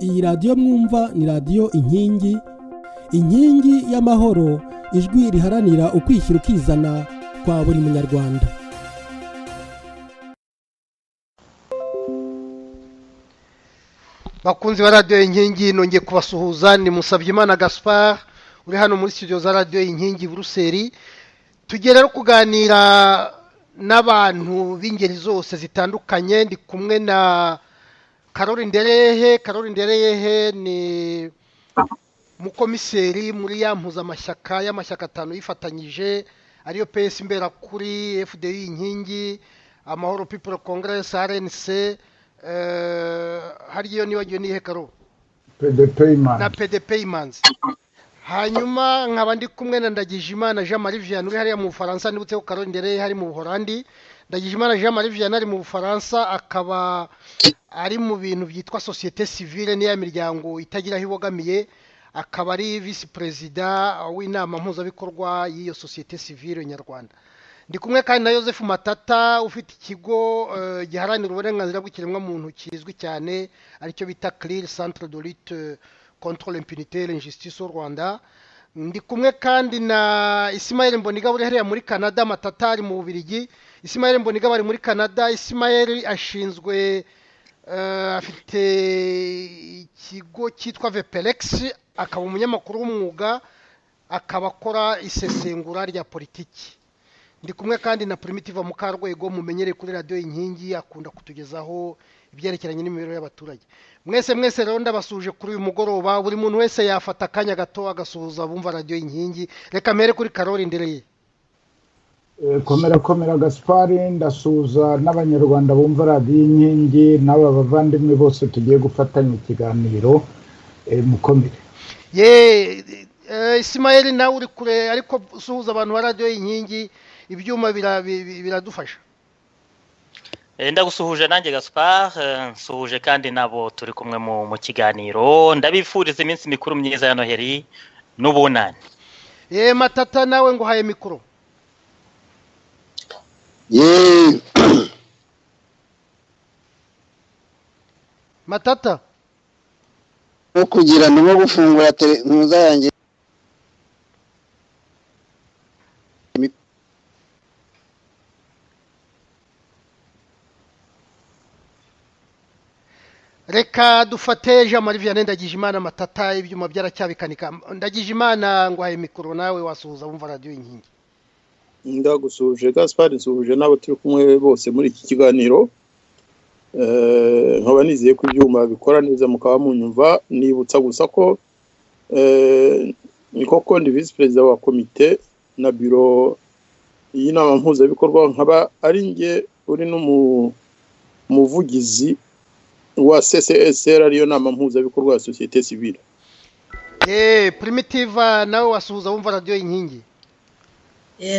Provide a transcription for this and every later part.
iyi radiyo mwumva ni radiyo inkingi y'amahoro, ijwi riharanira ukwishyira ukizana kwa buri munyarwanda. bakunzi ba radiyo inkingi, nongeye kubasuhuza. ni Musabyimana Gaspard uri hano muri studio za radiyo inkingi Buruseli. tugiye rero kuganira n'abantu b'ingeri zose zitandukanye. ndi kumwe na Karoli Ndereyehe ni mukomiseri muri ya mpuzamashyaka y'amashyaka atanu yifatanyije ariyo PS Imberakuri, FDI Inkingi, Amahoro People Congress, RNC, hariyo nibagiwe nihe Karo na PDP Imanzi. hanyuma nkaba ndi kumwe na Ndagijimana Jean Marie Vianney uri hariya mu Bufaransa. nibutse ko Karoli Ndereyehe hari mu Buholandi. Ndagijimana Jean Marie Vianney ari mu Bufaransa, akaba ari mu bintu byitwa société civile n'iya miryango itagira aho ibogamiye. akaba ari vice president w'inama mpuzabikorwa y'iyo société civile nyarwanda. ndi kumwe kandi na Joseph Matata ufite ikigo giharanira uburenganzira bw'ikiremwamuntu kizwi cyane aricyo bita CLIR, Centre de lutte contre l'impunité et l'injustice au Rwanda. ndi kumwe kandi na Ismaël Mboniga uri hariya muri Canada. Matata ari mu Bubiligi, Ismaël Mboniga bari muri Canada. Ismaël ashinzwe afite ikigo cyitwa Vepelex, akaba umunyamakuru w'umwuga, akaba akora isesengura rya politiki. ndi kumwe kandi na Primitive Mukarwego mumenyereye kuri radiyo Inkingi, akunda kutugezaho ibyerekeranye n'imibereho y'abaturage. mwese rero ndabasuje kuri uyu mugoroba. buri muntu wese yafata akanya gato agasuhuza bumva radiyo Inkingi. reka mbere kuri Karoli Ndereye. komera Gaspard, ndasuhuza n'abanyarwanda bumva radiyo Inkingi n'aba bavandimwe bose tugiye gufatanya ikiganiro. mukomere Ismaël nawe uri kure ariko usuhuza abantu ba radiyo Inkingi, ibyuma biradufasha. ndagusuhuje nanjye Gaspard, nsuhuje kandi nabo turi kumwe mu kiganiro. ndabifuriza iminsi mikuru myiza ya Noheli n'ubunani. Matata nawe nguhaye mikoro. Matata no kugira no gufungura televiziyo yanjye. reka dufate Jean Marie Vianney Ndagijimana Matata, ibyuma byaracyabikanika. Ndagijimana nguhaye mikoro, nawe wasuhuza bumva radiyo Inkingi. ndagusuhuje Gaspard, nsuhuje nabo turi kumwe bose muri iki kiganiro. nkaba nizeye ko ibyuma bikora neza mukaba munyumva. nibutsa gusa ko ni koko ndi vice president wa komite na biro y'inama mpuzabikorwa, nkaba ari nge uri n'umuvugizi wa CCSR, ariyo nama mpuzabikorwa ya société civile. Primitive nawe wasuhuza bumva radiyo Inkingi.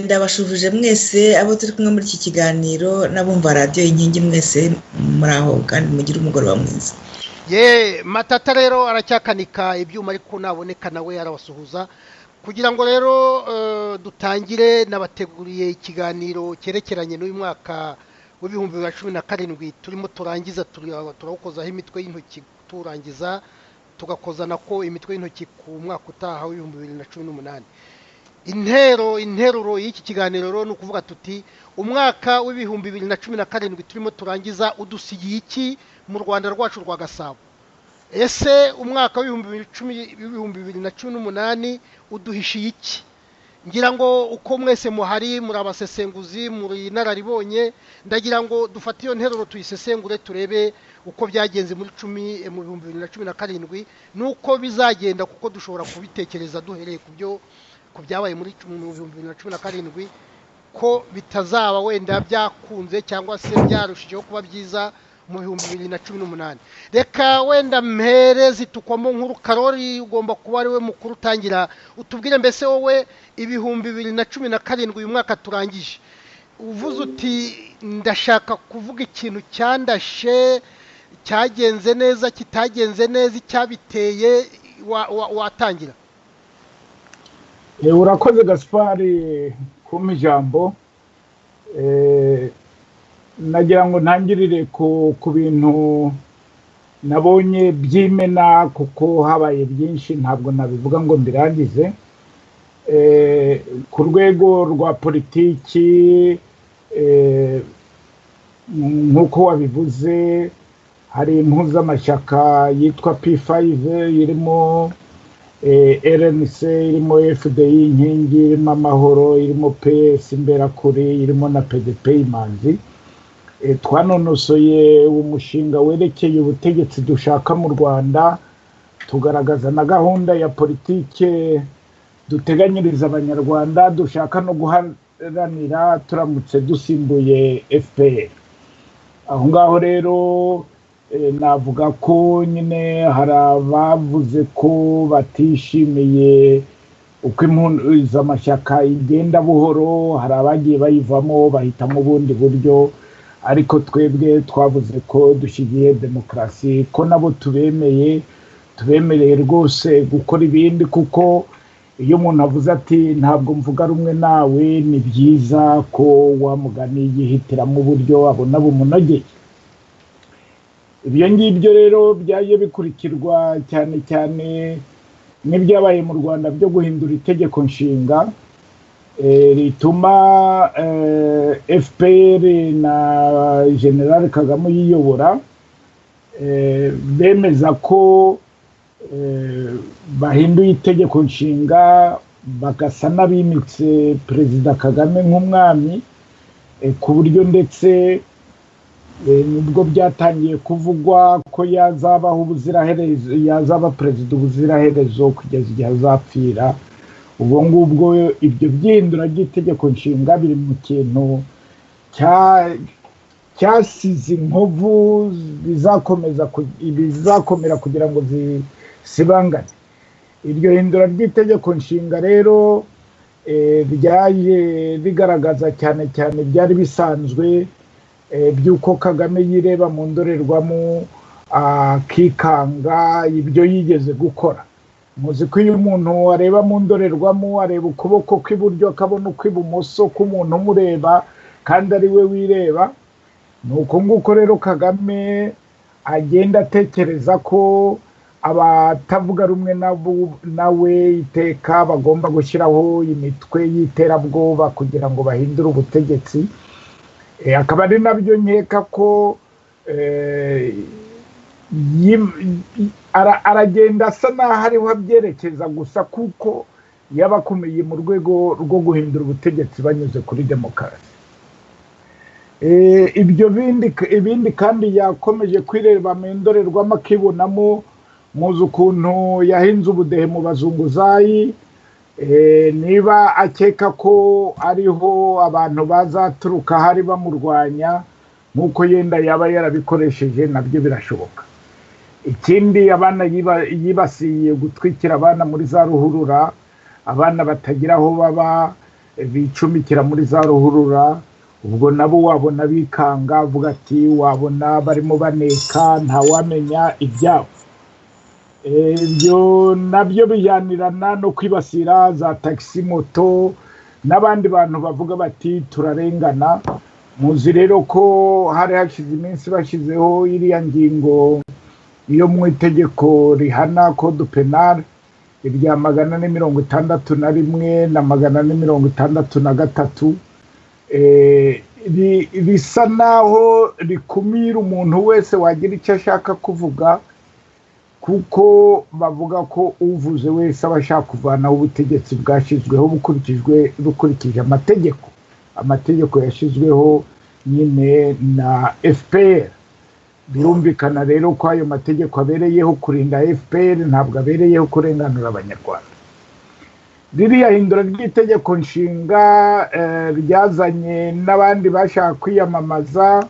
ndabashubuje mwese abo turi kumwe muri iki kiganiro n'abumva radiyo Inkingi mwese muraho kandi mugire umugoroba mwiza. Matata rero aracyakanika ibyuma ariko naboneka nawe yarabasuhuza. kugira ngo rero dutangire, nabateguriye ikiganiro cyerekeranye n'uyu mwaka w'ibihumbi 2017 turimo turangiza. turawukozaho imitwe y'intoki turangiza, tugakoza nako imitwe y'intoki ku mwaka utaha w'ibihumbi 2018. interuro y'iki kiganiro ni ukuvuga tuti umwaka w'ibihumbi 2017 turimo turangiza udusigiye iki mu Rwanda rwacu rwa Gasabo. ese umwaka w'ibihumbi 2018 uduhishiye iki? ngira ngo uko mwese muhari muri abasesenguzi, muri nararibonye, ndagira ngo dufate iyo nteruro tuyisesengure turebe uko byagenze muri 2017 nuko bizagenda, kuko dushobora kubitekereza duhereye ku byabaye muri 2017 ko bitazaba wenda byakunze cyangwa se byarushijeho kuba byiza mu 2018. reka wenda mpereze tukwamo nkuru. Karoli ugomba kuba ari we mukuru utangira, utubwire mbese wowe ibihumbi 2017 uyu mwaka turangije, uvuze uti ndashaka kuvuga ikintu cyandashe, cyagenze neza, kitagenze neza, icyabiteye, watangira. urakoze Gaspard kumpa ijambo. nagira ngo ntangirire ku bintu nabonye byimena kuko habaye byinshi ntabwo nabivuga ngo mbirangize. Ku rwego rwa politiki nk'uko wabivuze hari impuzamashyaka yitwa P5 irimo RNC, irimo FDI inkingi, irimo Amahoro, irimo PS Imberakuri, irimo na PDP Imanzi. Twanonosoye umushinga werekeye ubutegetsi dushaka mu Rwanda, tugaragaza na gahunda ya politike duteganyiriza abanyarwanda dushaka no guharanira turamutse dusimbuye FPR. Aho ngaho rero navuga ko nyine hari abavuze ko batishimiye uko impuzamashyaka igenda buhoro, hari abagiye bayivamo bahitamo ubundi buryo, ariko twebwe twavuze ko dushyigiye demokarasi, ko nabo tubemereye rwose gukora ibindi, kuko iyo umuntu avuze ati ntabwo mvuga rumwe nawe, ni byiza ko wamugani yihitiramo uburyo abona bumunogeye. Ibyo ngibyo rero byaje bikurikirwa cyane cyane n'ibyabaye mu Rwanda byo guhindura itegeko nshinga rituma FPR na General Kagame uyiyobora bemeza ko bahinduye itegeko nshinga bagasa n'abimitse Perezida Kagame nk'umwami, ku buryo ndetse nubwo byatangiye kuvugwa ko yazabaho ubuziraherezo, yazaba perezida ubuziraherezo kugeza igihe azapfira. Ubwo ngubwo ibyo byihindura ry'itegeko nshinga biri mu kintu cyasize inkovu bizakomera kugira ngo zisibangane. Iryo hindura ry'itegeko nshinga rero ryaje rigaragaza cyane cyane byari bisanzwe by'uko Kagame yireba mu ndorerwamo akikanga ibyo yigeze gukora. Muzi ko iyo umuntu areba mu ndorerwamo areba ukuboko kw'iburyo akabona ukw'ibumoso k'umuntu umureba kandi ari we wireba. Ni uko nguko rero Kagame agenda atekereza ko abatavuga rumwe nawe iteka bagomba gushyiraho imitwe y'iterabwoba kugira ngo bahindure ubutegetsi. Akaba ari nabyo nkeka ko aragenda asa n'aho ariho abyerekeza gusa, kuko yabakomeye mu rwego rwo guhindura ubutegetsi banyuze kuri demokarasi. Ibindi kandi yakomeje kwireba mu ndorerwamo akibonamo, muzi ukuntu yahinze ubudehe mu bazunguzayi. Niba akeka ko ariho abantu bazaturuka hari bamurwanya, nk'uko yenda yaba yarabikoresheje, nabyo birashoboka. Ikindi, abana yibasiye gutwikira abana muri za ruhurura, abana batagira aho baba bicumikira muri za ruhurura. Ubwo nabo wabona bikanga, avuga ati wabona barimo baneka ntawamenya ibyabo. Ibyo nabyo bijyanirana no kwibasira za taxi, moto n'abandi bantu bavuga bati turarengana. Muzi rero ko hari hashize iminsi bashyizeho iriya ngingo iyo mu itegeko rihana code penal irya 461 na 463 bisa naho rikumira umuntu wese wagira icyo ashaka kuvuga, kuko bavuga ko uvuze wese aba ashaka kuvanaho ubutegetsi bwashyizweho bukurikije amategeko yashyizweho nyine na FPR. Birumvikana rero ko ayo mategeko abereyeho kurinda FPR, ntabwo abereyeho kurenganura abanyarwanda. Ririya hindura ry'itegeko nshinga ryazanye n'abandi bashaka kwiyamamaza,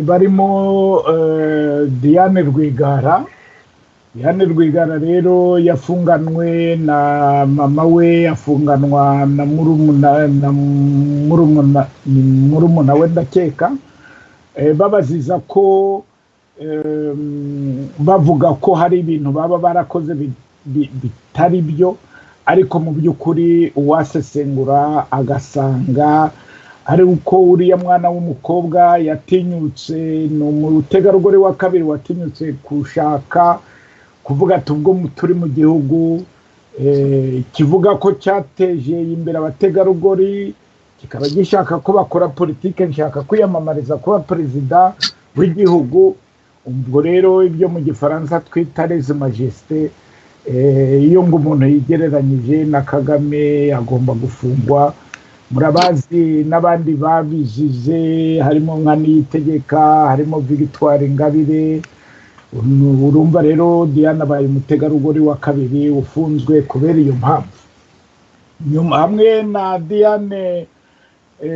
barimo Diane Rwigara. Diane Rwigara rero yafunganwe na mama we, afunganwa na murumuna we ndakeka, babaziza ko bavuga ko hari ibintu baba barakoze bitari byo, ariko mu by'ukuri uwasesengura agasanga ari uko uriya mwana w'umukobwa yatinyutse, ni umutegarugori wa kabiri watinyutse gushaka kuvuga ati ubwo turi mu gihugu kivuga ko cyateje imbere abategarugori, kikaba gishaka ko bakora politike, nshaka kwiyamamariza kuba perezida w'igihugu. Ubwo rero ibyo mu gifaransa twita leze majesté, iyo ngo umuntu yigereranyije na Kagame agomba gufungwa. Murabazi n'abandi babizize, harimo nka Niyitegeka, harimo Victoire Ingabire. Urumva rero Diane abaye umutegarugori wa kabiri ufunzwe kubera iyo mpamvu. Nyuma hamwe na Diane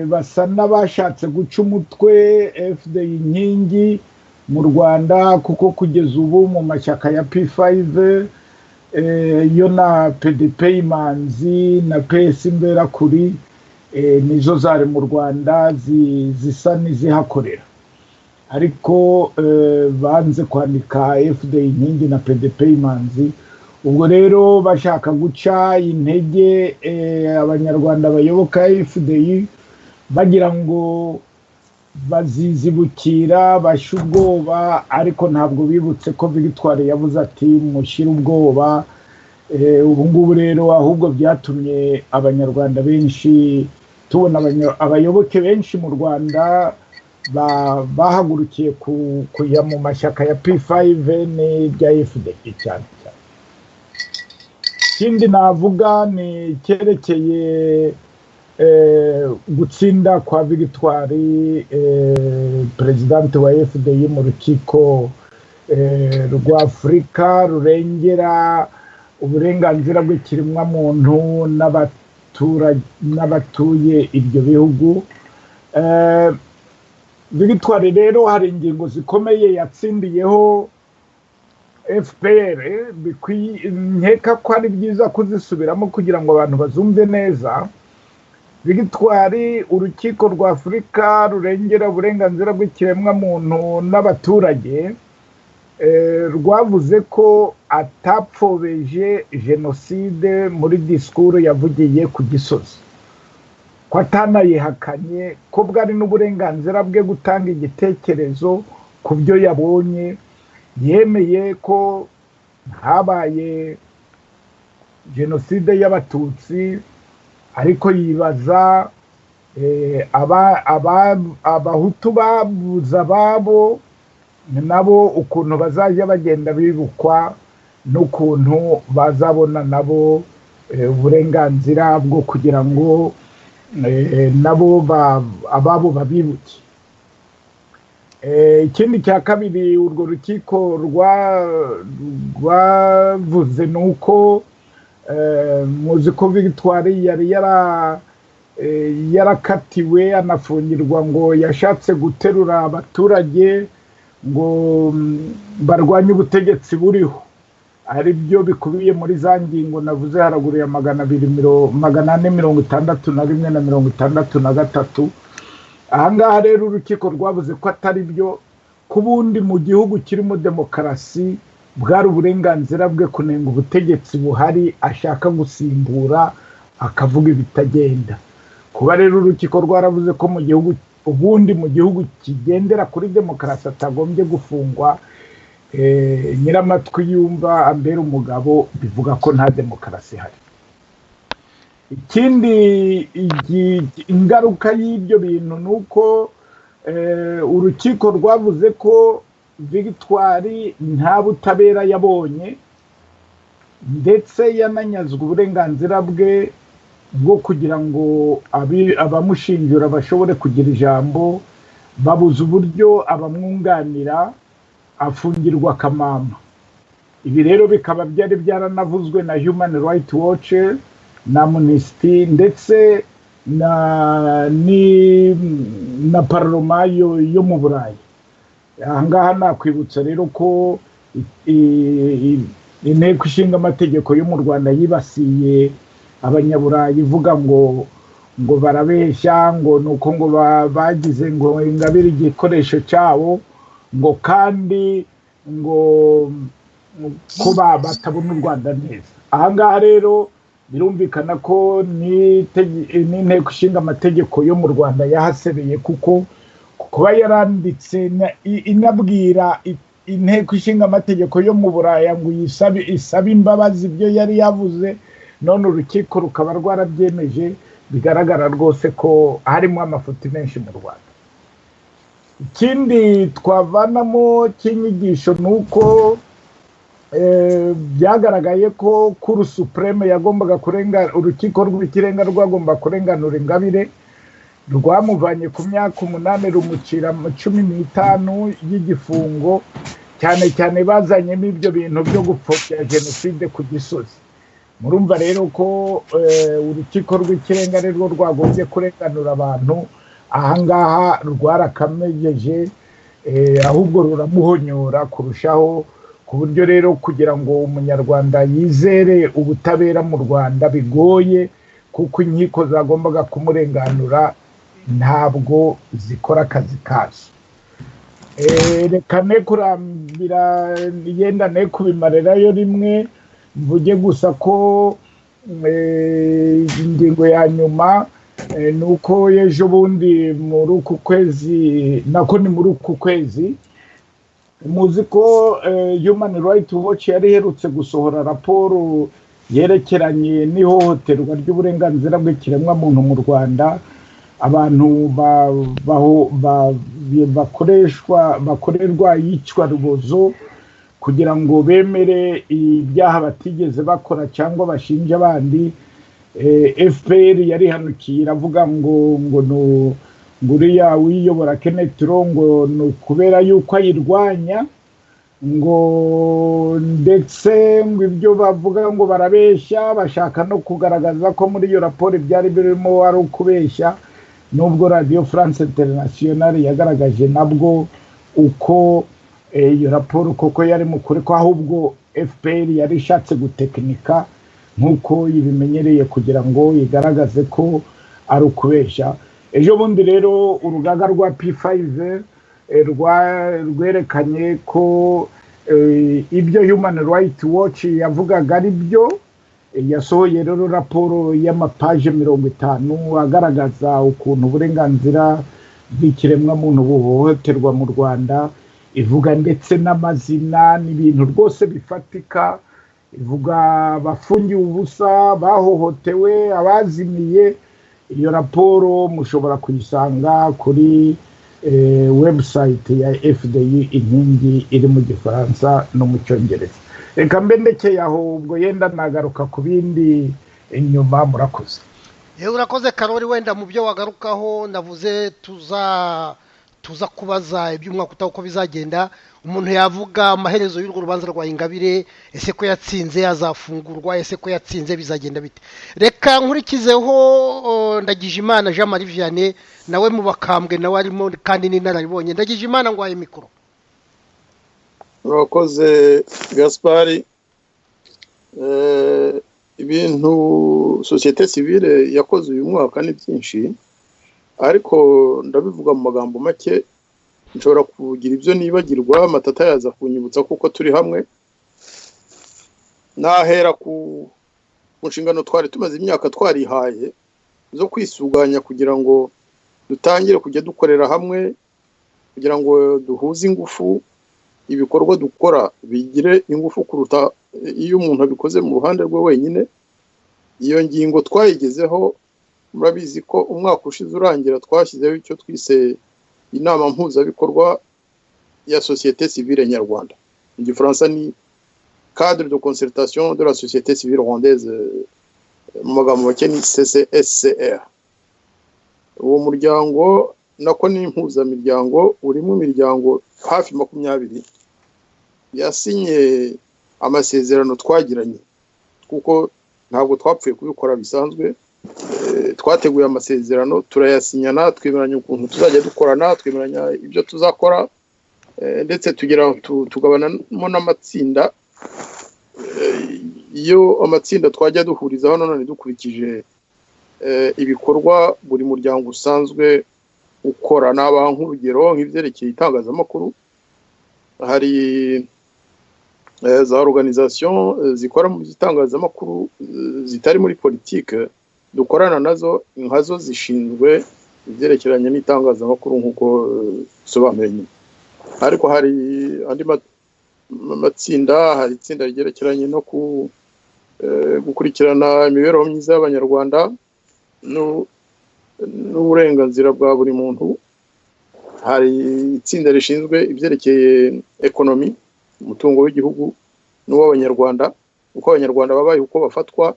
basa n'abashatse guca umutwe FDI inkingi mu Rwanda, kuko kugeza ubu mu mashyaka ya P5 yo na PDP Imanzi na PS Imberakuri nizo zari mu Rwanda zisa n'izihakorera, ariko banze kwandika FDI inkingi na PDP Imanzi. Ubwo rero bashaka guca intege abanyarwanda bayoboka FDI, bagira ngo bazizibukira bashe ubwoba, ariko ntabwo bibutse ko Victoire yavuze ati mushyire ubwoba. Ubu ngubu rero ahubwo byatumye abanyarwanda benshi tubona abayoboke benshi mu Rwanda bahagurukiye kujya mu mashyaka ya P5 n'ibya FDI cyane cyane. Ikindi navuga ni cyerekeye gutsinda kwa Victoire presidente wa FDI mu rukiko rwa Afurika rurengera uburenganzira bw'ikiremwa muntu n'abatuye ibyo bihugu. Victoire rero hari ingingo zikomeye yatsindiyeho FPR, nkeka ko ari byiza kuzisubiramo kugira ngo abantu bazumve neza. Victoire, urukiko rwa Afurika rurengera uburenganzira bw'ikiremwa muntu n'abaturage rwavuze ko atapfobeje jenoside muri disikuru yavugiye ku Gisozi, ko atanayihakanye, ko bwari n'uburenganzira bwe gutanga igitekerezo ku byo yabonye. Yemeye ko habaye jenoside y'abatutsi, ariko yibaza abahutu babuze ababo nabo ukuntu bazajya bagenda bibukwa, n'ukuntu bazabona nabo uburenganzira bwo kugira ngo nabo ababo babibuke. Ikindi cya kabiri urwo rukiko rwavuze ni uko muzi ko Victoire yari yarakatiwe anafungirwa ngo yashatse guterura abaturage ngo barwanye ubutegetsi buriho, ari byo bikubiye muri za ngingo navuze haraguru ya 461 na 63. Ahangaha rero urukiko rwavuze ko atari byo, ku bundi mu gihugu kirimo demokarasi bwari uburenganzira bwe kunenga ubutegetsi buhari ashaka gusimbura, akavuga ibitagenda. Kuba rero urukiko rwaravuze ko mu gihugu ubundi mu gihugu kigendera kuri demokarasi atagombye gufungwa, nyiramatwi yumva ambera umugabo, bivuga ko nta demokarasi ihari. Ikindi ingaruka y'ibyo bintu ni uko urukiko rwavuze ko Victoire nta butabera yabonye, ndetse yananyazwe uburenganzira bwe bwo kugira ngo abamushinjura bashobore kugira ijambo, babuze uburyo abamwunganira, afungirwa akamama. Ibi rero bikaba byari byaranavuzwe na Human Rights Watch na Amnesty ndetse na Parlement yo mu Burayi. Ahangaha nakwibutsa rero ko inteko ishinga amategeko yo mu Rwanda yibasiye abanyaburayi ivuga ngo barabeshya, ngo nuko ngo bagize ngo Ingabire igikoresho cyabo, ngo kandi ngo ko batabona u Rwanda neza. Ahangaha rero birumvikana ko n'inteko ishinga amategeko yo mu Rwanda yahasebeye kuko kuba yaranditse inabwira inteko ishinga amategeko yo mu Buraya ngo isabe imbabazi ibyo yari yavuze, none urukiko rukaba rwarabyemeje, bigaragara rwose ko harimo amafuti menshi mu Rwanda. Ikindi twavanamo cy'inyigisho ni uko byagaragaye ko Cour Supreme yagombaga urukiko rw'ikirenga rwagomba kurenganura Ingabire, rwamuvanye ku myaka 8 rumucira 15 y'igifungo, cyane cyane bazanyemo ibyo bintu byo gupfobya jenoside ku Gisozi. Murumva rero ko urukiko rw'ikirenga rero rwagombye kurenganura abantu, ahangaha rwarakamejeje, ahubwo ruramuhonyora kurushaho, ku buryo rero kugira ngo umunyarwanda yizere ubutabera mu Rwanda bigoye, kuko inkiko zagombaga kumurenganura ntabwo zikora akazi kazo. Reka ne kurambira yenda ne kubimarirayo rimwe, mvuge gusa ko ingingo ya nyuma nuko ejo bundi muri uku kwezi, nako ni muri uku kwezi, muzi ko Human Rights Watch yari iherutse gusohora raporo yerekeranye n'ihohoterwa ry'uburenganzira bw'ikiremwamuntu mu Rwanda, abantu bakorerwa iyicwa rubozo kugira ngo bemere ibyaha batigeze bakora cyangwa bashinja abandi. FPR yari hanukiye iravuga ngo uriya wiyobora Kenneth Rongo no kubera yuko ayirwanya, ngo ndetse ngo ibyo bavuga ngo barabeshya, bashaka no kugaragaza ko muri iyo raporo byari birimo ari ukubeshya, nubwo Radio France Internationale yagaragaje nabwo uko iyo raporo koko yari mukuri, ko ahubwo FPR yari ishatse gutekinika nkuko ibimenyereye kugira ngo igaragaze ko ari ukubeshya. Ejo bundi rero urugaga rwa P5 rwerekanye ko ibyo Human Rights Watch yavugaga ari byo. Yasohoye rero raporo y'amapaje 50 agaragaza ukuntu uburenganzira bw'ikiremwamuntu buhohoterwa mu Rwanda, ivuga ndetse n'amazina n'ibintu rwose bifatika, ivuga bafungiye ubusa, bahohotewe, abazimiye. Iyo raporo mushobora kuyisanga kuri website ya FDI Inkingi iri mu Gifaransa no mu Cyongereza. Reka mbe ndekeye aho, ubwo yenda nagaruka ku bindi inyuma. Murakoze. Urakoze Karoli, wenda mu byo wagarukaho navuze tuza kubaza iby'umwaka utaho uko bizagenda. Umuntu yavuga amaherezo y'urwo rubanza rwa Ingabire, ese ko yatsinze azafungurwa, ese ko yatsinze bizagenda bite? Reka nkurikizeho Ndagijimana Jean Marie Vianney, nawe mu bakambwe nawe arimo kandi n'inararibonye. Ndagijimana ngwaye mikoro. Urakoze Gaspari. Ibintu societe civile yakoze uyu mwaka ni byinshi, ariko ndabivuga mu magambo make, nshobora kugira ibyo nibagirwa, Matata yaza kunyibutsa kuko turi hamwe. Nahera ku nshingano twari tumaze imyaka twarihaye zo kwisuganya kugira ngo dutangire kujya dukorera hamwe, kugira ngo duhuze ingufu, ibikorwa dukora bigire ingufu kuruta iyo umuntu abikoze mu ruhande rwe wenyine. Iyo ngingo twayigezeho, murabizi ko umwaka ushize urangira twashyizeho icyo twise inama mpuzabikorwa ya société civile nyarwanda, mu Gifaransa ni cadre de concertation de la société civile rwandaise, mu magambo make ni CCSCR. Uwo muryango nako ni impuzamiryango, urimo imiryango hafi 20 yasinye amasezerano twagiranye, kuko ntabwo twapfuye kubikora bisanzwe. Twateguye amasezerano, turayasinyana, twemeranya ukuntu tuzajya dukorana, twemeranya ibyo tuzakora, ndetse tugabanamo n'amatsinda. Iyo amatsinda twajya duhurizaho none dukurikije ibikorwa buri muryango usanzwe ukora. Nabaha nk'urugero nk'ibyerekeye itangazamakuru, hari za organisation zikora mu itangazamakuru zitari muri politike dukorana nazo inkazo zishinzwe ibyerekeranye n'itangazamakuru nk'uko sobanuye nyine. Ariko hari andi matsinda, hari itsinda ryerekeranye no gukurikirana imibereho myiza y'abanyarwanda n'uburenganzira bwa buri muntu. Hari itsinda rishinzwe ibyerekeye ekonomi, umutungo w'igihugu n'uw'abanyarwanda, uko abanyarwanda babaye, uko bafatwa,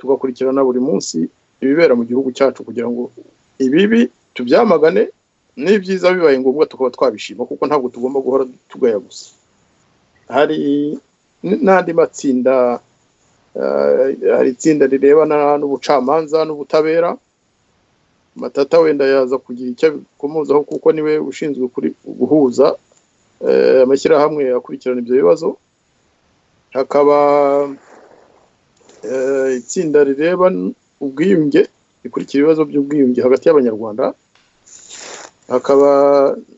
tugakurikirana buri munsi ibibera mu gihugu cyacu kugira ngo ibibi tubyamagane, n'ibyiza bibaye ngombwa tukaba twabishima, kuko ntabwo tugomba guhora tugaya gusa. Hari n'andi matsinda, hari itsinda rirebana n'ubucamanza n'ubutabera. Matata wenda yaza kugira icyo bikomozaho kuko niwe ushinzwe guhuza amashyirahamwe akurikirana ibyo bibazo. Hakaba itsinda rireba ubwiyunge, rikurikira ibibazo by'ubwiyunge hagati y'abanyarwanda. Hakaba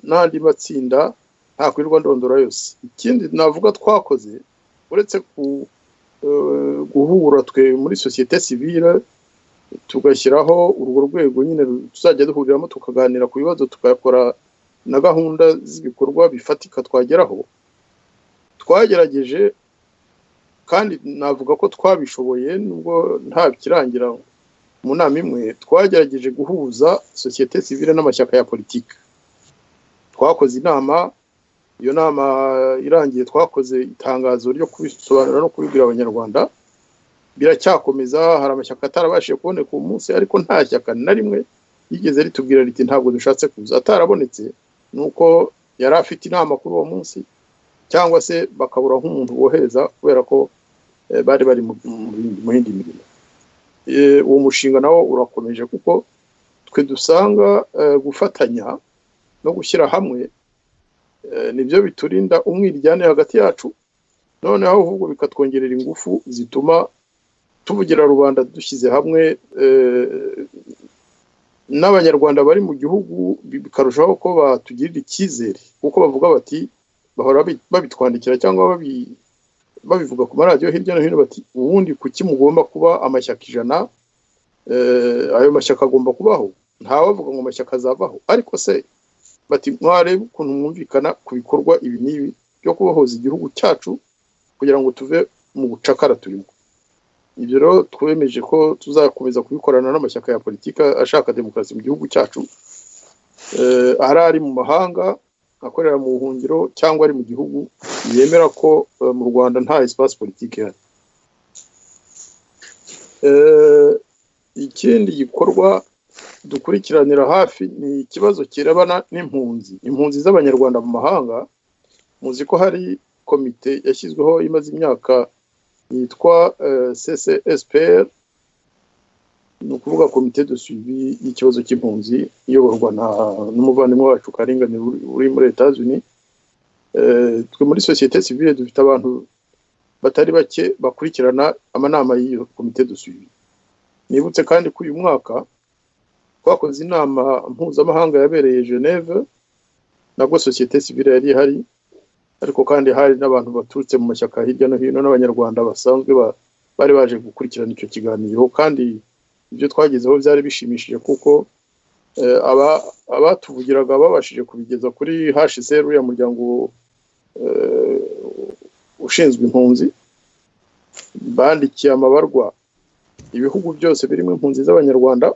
n'andi matsinda ntakwirwa ndondora yose. Ikindi navuga twakoze uretse guhura twe muri societe civile, tugashyiraho urwo rwego nyine tuzajya duhuriramo tukaganira ku bibazo, tukakora na gahunda z'ibikorwa bifatika twageraho. Twagerageje kandi navuga ko twabishoboye nubwo nta bikirangira mu nama imwe, twagerageje guhuza societe civile n'amashyaka ya politike. Twakoze inama, iyo nama irangiye twakoze itangazo ryo kubisobanura no kubibwira abanyarwanda. Biracyakomeza, hari amashyaka atarabashije kuboneka uwo munsi, ariko nta shyaka na rimwe yigeze ritubwira riti ntabwo dushatse kuza. Atarabonetse nuko yari afite inama kuri uwo munsi, cyangwa se bakabura nk'umuntu wohereza kubera ko bari mu yindi mirimo. Uwo mushinga nawo urakomeje kuko twe dusanga gufatanya no gushyira hamwe nibyo biturinda umwiryane hagati yacu, noneho ahubwo bikatwongerera ingufu zituma tuvugira rubanda dushyize hamwe, n'abanyarwanda bari mu gihugu bikarushaho ko batugirira icyizere, kuko bavuga bati bahora babitwandikira cyangwa babivuga ku maradiyo hirya no hino bati ubundi kuki mugomba kuba amashyaka 100, ayo mashyaka agomba kubaho, ntawavuga ngo amashyaka azavaho. Ariko se bati mwarebe ukuntu mwumvikana ku bikorwa ibi n'ibi byo kubohoza igihugu cyacu kugira ngo tuve mu bucakara turimo. Ibyo rero twemeje ko tuzakomeza kubikorana n'amashyaka ya politika ashaka demokarasi mu gihugu cyacu, ari mu mahanga, akorera mu buhungiro cyangwa ari mu gihugu, yemera ko mu Rwanda nta espace politique ihari. Ikindi gikorwa dukurikiranira hafi ni ikibazo kirebana n'impunzi z'abanyarwanda mu mahanga. Muzi ko hari komite yashyizweho imaze imyaka yitwa CCSPR, ni ukuvuga komite de suivi y'ikibazo cy'impunzi, iyoborwa n'umuvandimwe wacu Karinganire uri muri Etats-Unis. Twe muri societe civile dufite abantu batari bake bakurikirana amanama y'iyo komite de suivi. Nibutse kandi ko uyu mwaka twakoze inama mpuzamahanga yabereye Geneve, nabwo societe civile yari ihari, ariko kandi hari n'abantu baturutse mu mashyaka hirya no hino n'abanyarwanda basanzwe bari baje gukurikirana icyo kiganiro. Kandi ibyo twagezeho byari bishimishije kuko abatuvugiraga babashije kubigeza kuri HCR, uriya muryango ushinzwe impunzi. Bandikiye amabarwa ibihugu byose birimo impunzi z'abanyarwanda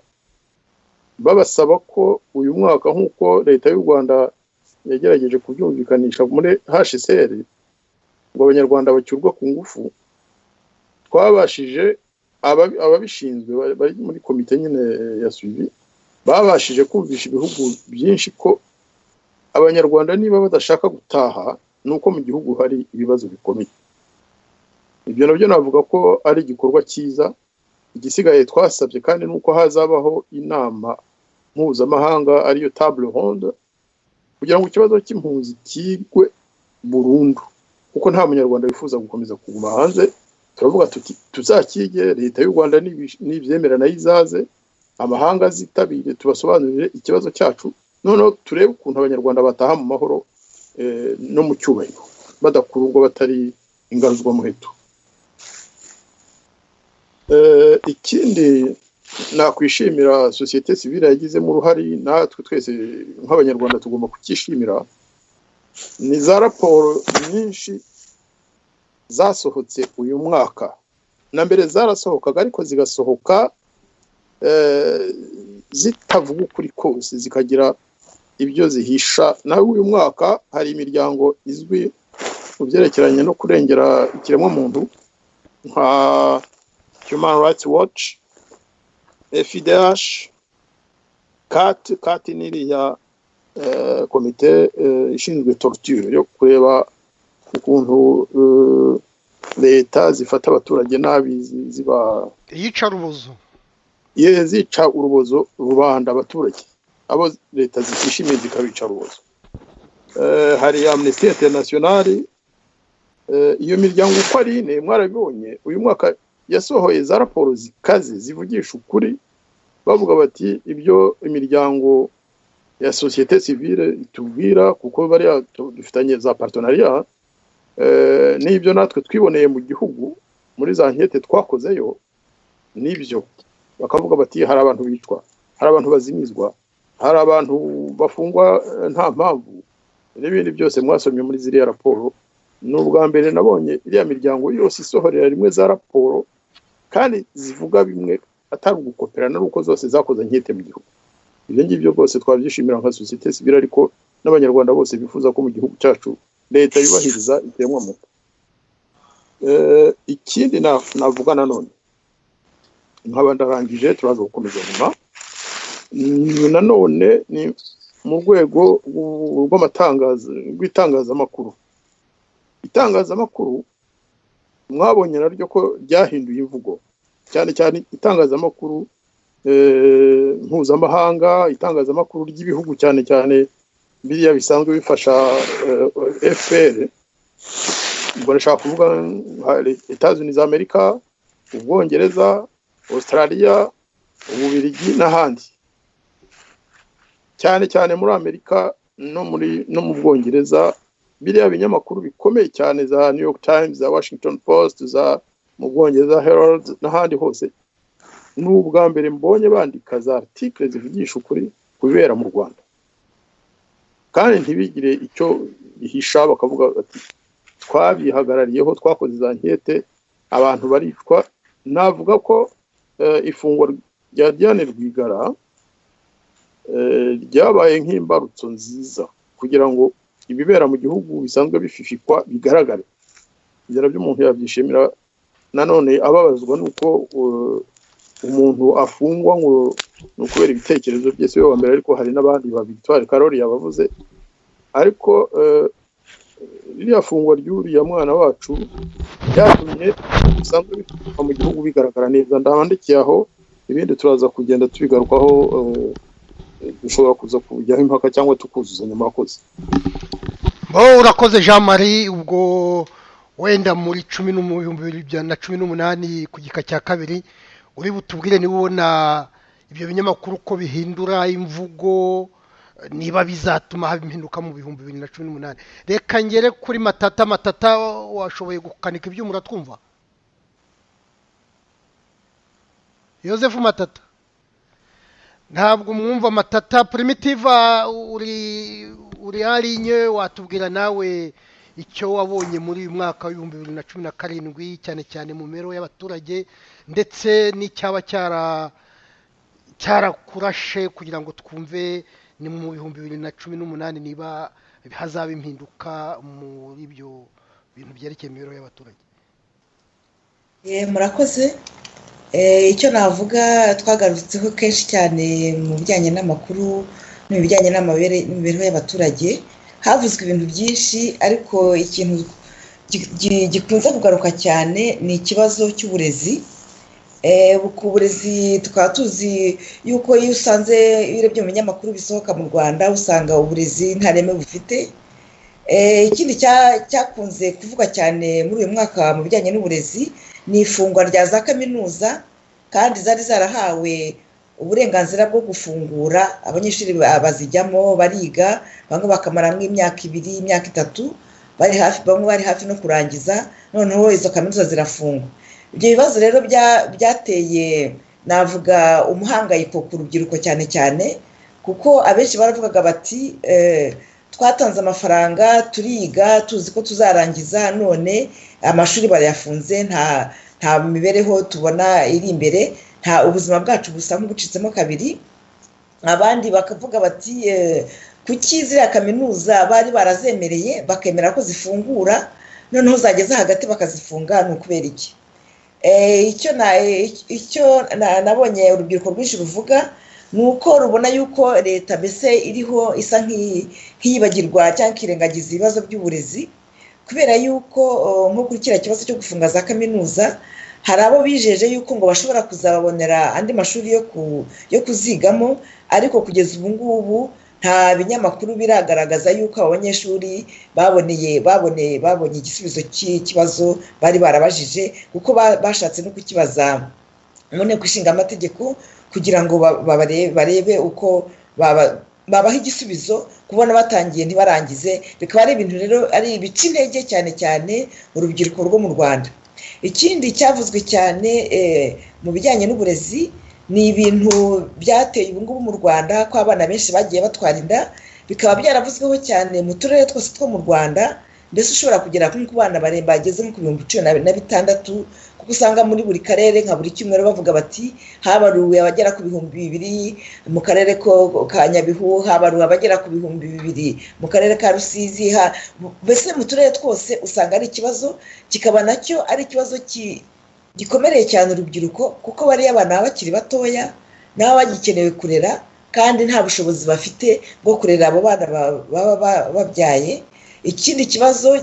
babasaba ko uyu mwaka, nk'uko leta y'u Rwanda yagerageje kubyumvikanisha muri HCR ngo abanyarwanda bacyurwa ku ngufu, twabashije ababishinzwe bari muri komite nyine ya suivi babashije kumvisha ibihugu byinshi ko abanyarwanda niba badashaka gutaha nuko mu gihugu hari ibibazo bikomeye. Ibyo nabyo navuga ko ari igikorwa cyiza. Igisigaye twasabye kandi nuko hazabaho inama mpuzamahanga ariyo table ronde kugira ngo ikibazo cy'impunzi kigwe burundu, kuko nta munyarwanda wifuza gukomeza kuguma hanze. Turavuga tuti tuzakige, leta y'u Rwanda nibyemera nayo izaze, amahanga azitabire, tubasobanurire ikibazo cyacu, noneho turebe ukuntu abanyarwanda bataha mu mahoro no mu cyubahiro, badakururwa batari ingaruzwamuheto. Ikindi nakwishimira sosiyete sivile yagizemo uruhari, natwe twese nk'abanyarwanda tugomba kukishimira, ni za raporo nyinshi zasohotse uyu mwaka. Na mbere zarasohokaga ariko zigasohoka zitavuga ukuri kose, zikagira ibyo zihisha. Nawe uyu mwaka hari imiryango izwi mu byerekeranye no kurengera ikiremwamuntu nka Human Rights Watch, FIDH, CAT n'iriya komite ishinzwe torture yo kureba ukuntu leta zifata abaturage nabi, ziba yica urubozo, zica urubozo rubanda abaturage abo leta zitishimiye zikabica urubozo. Hari Amnesty International, iyo miryango uko ari ine mwarabibonye uyu mwaka yasohoye za raporo zikaze zivugisha ukuri, bavuga bati ibyo imiryango ya societe civile itubwira, kuko bari dufitanye za partenariat n'ibyo natwe twiboneye mu gihugu muri za nkete twakozeyo, nibyo bakavuga bati hari abantu bicwa, hari abantu bazimizwa, hari abantu bafungwa nta mpamvu, n'ibindi byose mwasomye muri ziriya raporo. N'ubwa mbere nabonye iriya miryango yose isohorera rimwe za raporo kandi zivuga bimwe, atari ugukoperana n'uko zose zakoze nkete mu gihugu. Ibyo ngibyo rwose twabyishimira nka societe civile, ariko n'abanyarwanda bose bifuza ko mu gihugu cyacu leta yubahiriza ikiremwamuntu. Ikindi navuga nanone nkaba ndarangije, turaza gukomeza nyuma. Nanone ni mu rwego rw'itangazamakuru. Itangazamakuru mwabonye naryo ko ryahinduye imvugo, cyane cyane itangazamakuru mpuzamahanga, itangazamakuru ry'ibihugu cyane cyane biriya bisanzwe bifasha FPR. Ubwo nashaka kuvuga Etats-Unis z'Amerika, Ubwongereza, Australia, Ububiligi n'ahandi. Cyane cyane muri Amerika no mu Bwongereza, biriya binyamakuru bikomeye cyane za New York Times, za Washington Post, za mu Bwongereza Herald n'ahandi hose, n'ubwa mbere mbonye bandika za articles zivugisha ukuri kubera mu Rwanda, kandi ntibigire icyo bihisha, bakavuga ati twabihagarariyeho, twakoze za nkete, abantu baricwa. Navuga ko ifungwa rya Diane Rwigara ryabaye nk'imbarutso nziza kugira ngo ibibera mu gihugu bisanzwe bififikwa bigaragare. Ibyo nabyo umuntu yabyishimira. Nanone ababazwa nuko umuntu afungwa ngo nukubera ibitekerezo byese yo mbere, ariko hari n'abandi ba Victoire Karori yabavuze. Ariko iriya fungwa ry'uriya mwana wacu byatumye bisanzwe bififikwa mu gihugu bigaragara neza. Ndabandikiye aho, ibindi turaza kugenda tubigarukaho, dushobora kuza kujyaho impaka cyangwa tukuzuzanya amakoze. Urakoze Jean Marie. Ubwo wenda muri 2018 ku gika cya kabiri uri butubwire niba ubona ibyo binyamakuru ko bihindura imvugo, niba bizatuma haba impinduka mu 2018. Reka ngere kuri Matata. Washoboye gukanika ibyo muratwumva? Joseph Matata, ntabwo mwumva Matata. Primitive uri harinye, watubwira nawe icyo wabonye muri uyu mwaka wa 2017 cyane cyane mu mero y'abaturage, ndetse n'icyaba cyarakurashe kugira ngo twumve ni mu 2018 niba hazaba impinduka muri ibyo bintu byerekeye imero y'abaturage. Murakoze. Icyo navuga twagarutseho kenshi cyane mu bijyanye n'amakuru n'ibijyanye n'imibereho y'abaturage, havuzwe ibintu byinshi, ariko ikintu gikunze kugaruka cyane ni ikibazo cy'uburezi. Ku burezi tukaba tuzi yuko iyo usanze ibiro byo mu binyamakuru bisohoka mu Rwanda usanga uburezi nta reme bufite. Ikindi cyakunze kuvuga cyane muri uyu mwaka mu bijyanye n'uburezi ni ifungwa rya za kaminuza, kandi zari zarahawe uburenganzira bwo gufungura abanyeshuri bazijyamo bariga, bamwe bakamaramo imyaka 2, imyaka 3, bamwe bari hafi no kurangiza, noneho izo kaminuza zirafungwa. Ibyo bibazo rero byateye navuga umuhangayiko ku rubyiruko cyane cyane, kuko abenshi baravugaga bati twatanze amafaranga turiga tuzi ko tuzarangiza, none amashuri barayafunze, nta mibereho tubona iri imbere, nta ubuzima bwacu busa nk'ubucitsemo kabiri. Abandi bakavuga bati kuki ziriya kaminuza bari barazemereye bakemera ko zifungura, noneho zageze hagati bakazifunga, ni ukubera iki? Icyo nabonye urubyiruko rwinshi ruvuga ni uko rubona yuko leta mbese iriho isa nk'iyibagirwa cyangwa ikirengagiza ibibazo by'uburezi, kubera yuko nko kuri kiriya kibazo cyo gufunga za kaminuza hari abo bijeje yuko ngo bashobora kuzababonera andi mashuri yo kuzigamo, ariko kugeza ubu ngubu nta binyamakuru biragaragaza yuko abo banyeshuri babonye igisubizo cy'ikibazo bari barabajije, kuko bashatse no kukibaza mu nteko ishinga amategeko kugira ngo barebe uko babaha igisubizo, kubona batangiye ntibarangize, bikaba ari ibintu rero ari ibica intege cyane cyane urubyiruko rwo mu Rwanda. Ikindi cyavuzwe cyane mu bijyanye n'uburezi ni ibintu byateye ubu ngubu mu Rwanda, ko abana benshi bagiye batwara inda, bikaba byaravuzweho cyane mu turere twose two mu Rwanda, mbese ushobora kugera ku bana bageze nko ku 16,000, kuko usanga muri buri karere nka buri cyumweru bavuga bati habaruwe abagera ku 2,000 mu karere ka Nyabihu, habaruwe abagera ku 2,000 mu karere ka Rusizi, mbese mu turere twose usanga ari ikibazo, kikaba nacyo ari ikibazo gikomereye cyane urubyiruko, kuko bariya abana bakiri batoya nabo bagikenewe kurera, kandi nta bushobozi bafite bwo kurera abo bana baba babyaye. Ikindi kibazo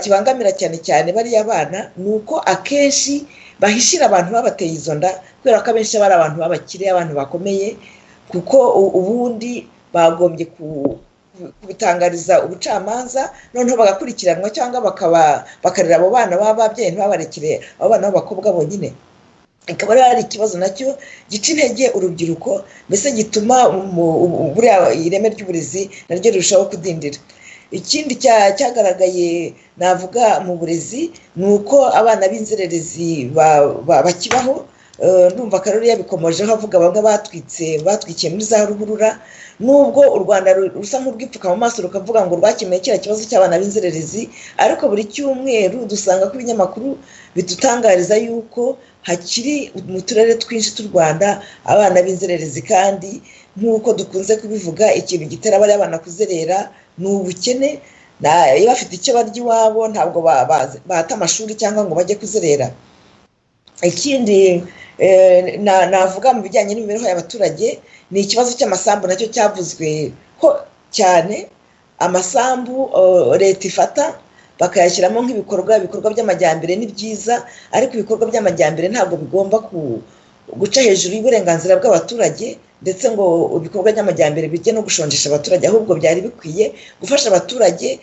kibangamira cyane cyane bariya bana ni uko akenshi bahishira abantu babateye izo nda, kubera ko abenshi bari abantu b'abakire, abantu bakomeye, kuko ubundi bagombye kubitangariza ubucamanza, noneho bagakurikiranwa cyangwa bakarera abo bana baba babyeyi, ntibabarekere abo bana b'abakobwa bonyine. Ikaba ari ikibazo nacyo gica intege urubyiruko, mbese gituma buriya ireme ry'uburezi naryo rirushaho kudindira. Ikindi cyagaragaye navuga mu burezi ni uko abana b'inzererezi bakibaho. Ndumva Karoli yabikomojeho avuga bamwe batwikiye muri za ruhurura, nubwo u Rwanda rusa nk'urwipfuka mu maso rukavuga ngo rwakemuye kiriya kibazo cy'abana b'inzererezi, ariko buri cyumweru dusanga ko ibinyamakuru bitutangariza yuko hakiri mu turere twinshi tw'u Rwanda abana b'inzererezi, kandi nk'uko dukunze kubivuga ikintu gitera bariya abana kuzerera ni ubukene. Iyo bafite icyo barya iwabo ntabwo bahata amashuri cyangwa ngo bajye kuzerera. Ikindi navuga mu bijyanye n'imibereho y'abaturage ni ikibazo cy'amasambu, nacyo cyavuzweho cyane. Amasambu leta ifata bakayashyiramo nk'ibikorwa by'amajyambere ni byiza, ariko ibikorwa by'amajyambere ntabwo bigomba guca hejuru y'uburenganzira bw'abaturage, ndetse ngo ibikorwa by'amajyambere bijye no gushonjesha abaturage, ahubwo byari bikwiye gufasha abaturage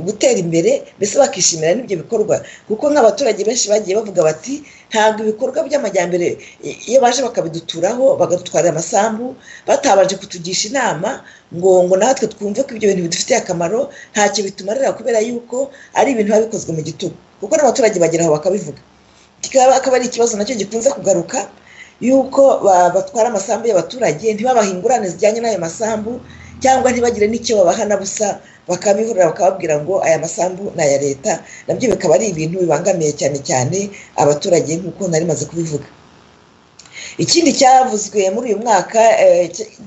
gutera imbere, mbese bakishimira n'ibyo bikorwa, kuko nk'abaturage benshi bagiye bavuga bati ntabwo ibikorwa by'amajyambere iyo baje bakabiduturaho bagadutwarira amasambu batabanje kutugisha inama ngo natwe twumve ko ibyo bintu bidufitiye akamaro, ntacyo bitumarira, kubera yuko ari ibintu biba bikozwe mu gitugu, kuko n'abaturage bagera aho bakabivuga. Akaba ari ikibazo nacyo gikunze kugaruka, yuko batwara amasambu y'abaturage, ntibabahe ingurane zijyanye n'ayo masambu, cyangwa ntibagire n'icyo babaha na busa, bakabihurira bakababwira ngo aya masambu ni aya leta. Nabyo bikaba ari ibintu bibangamiye cyane cyane abaturage, nk'uko nari maze kubivuga. Ikindi cyavuzwe muri uyu mwaka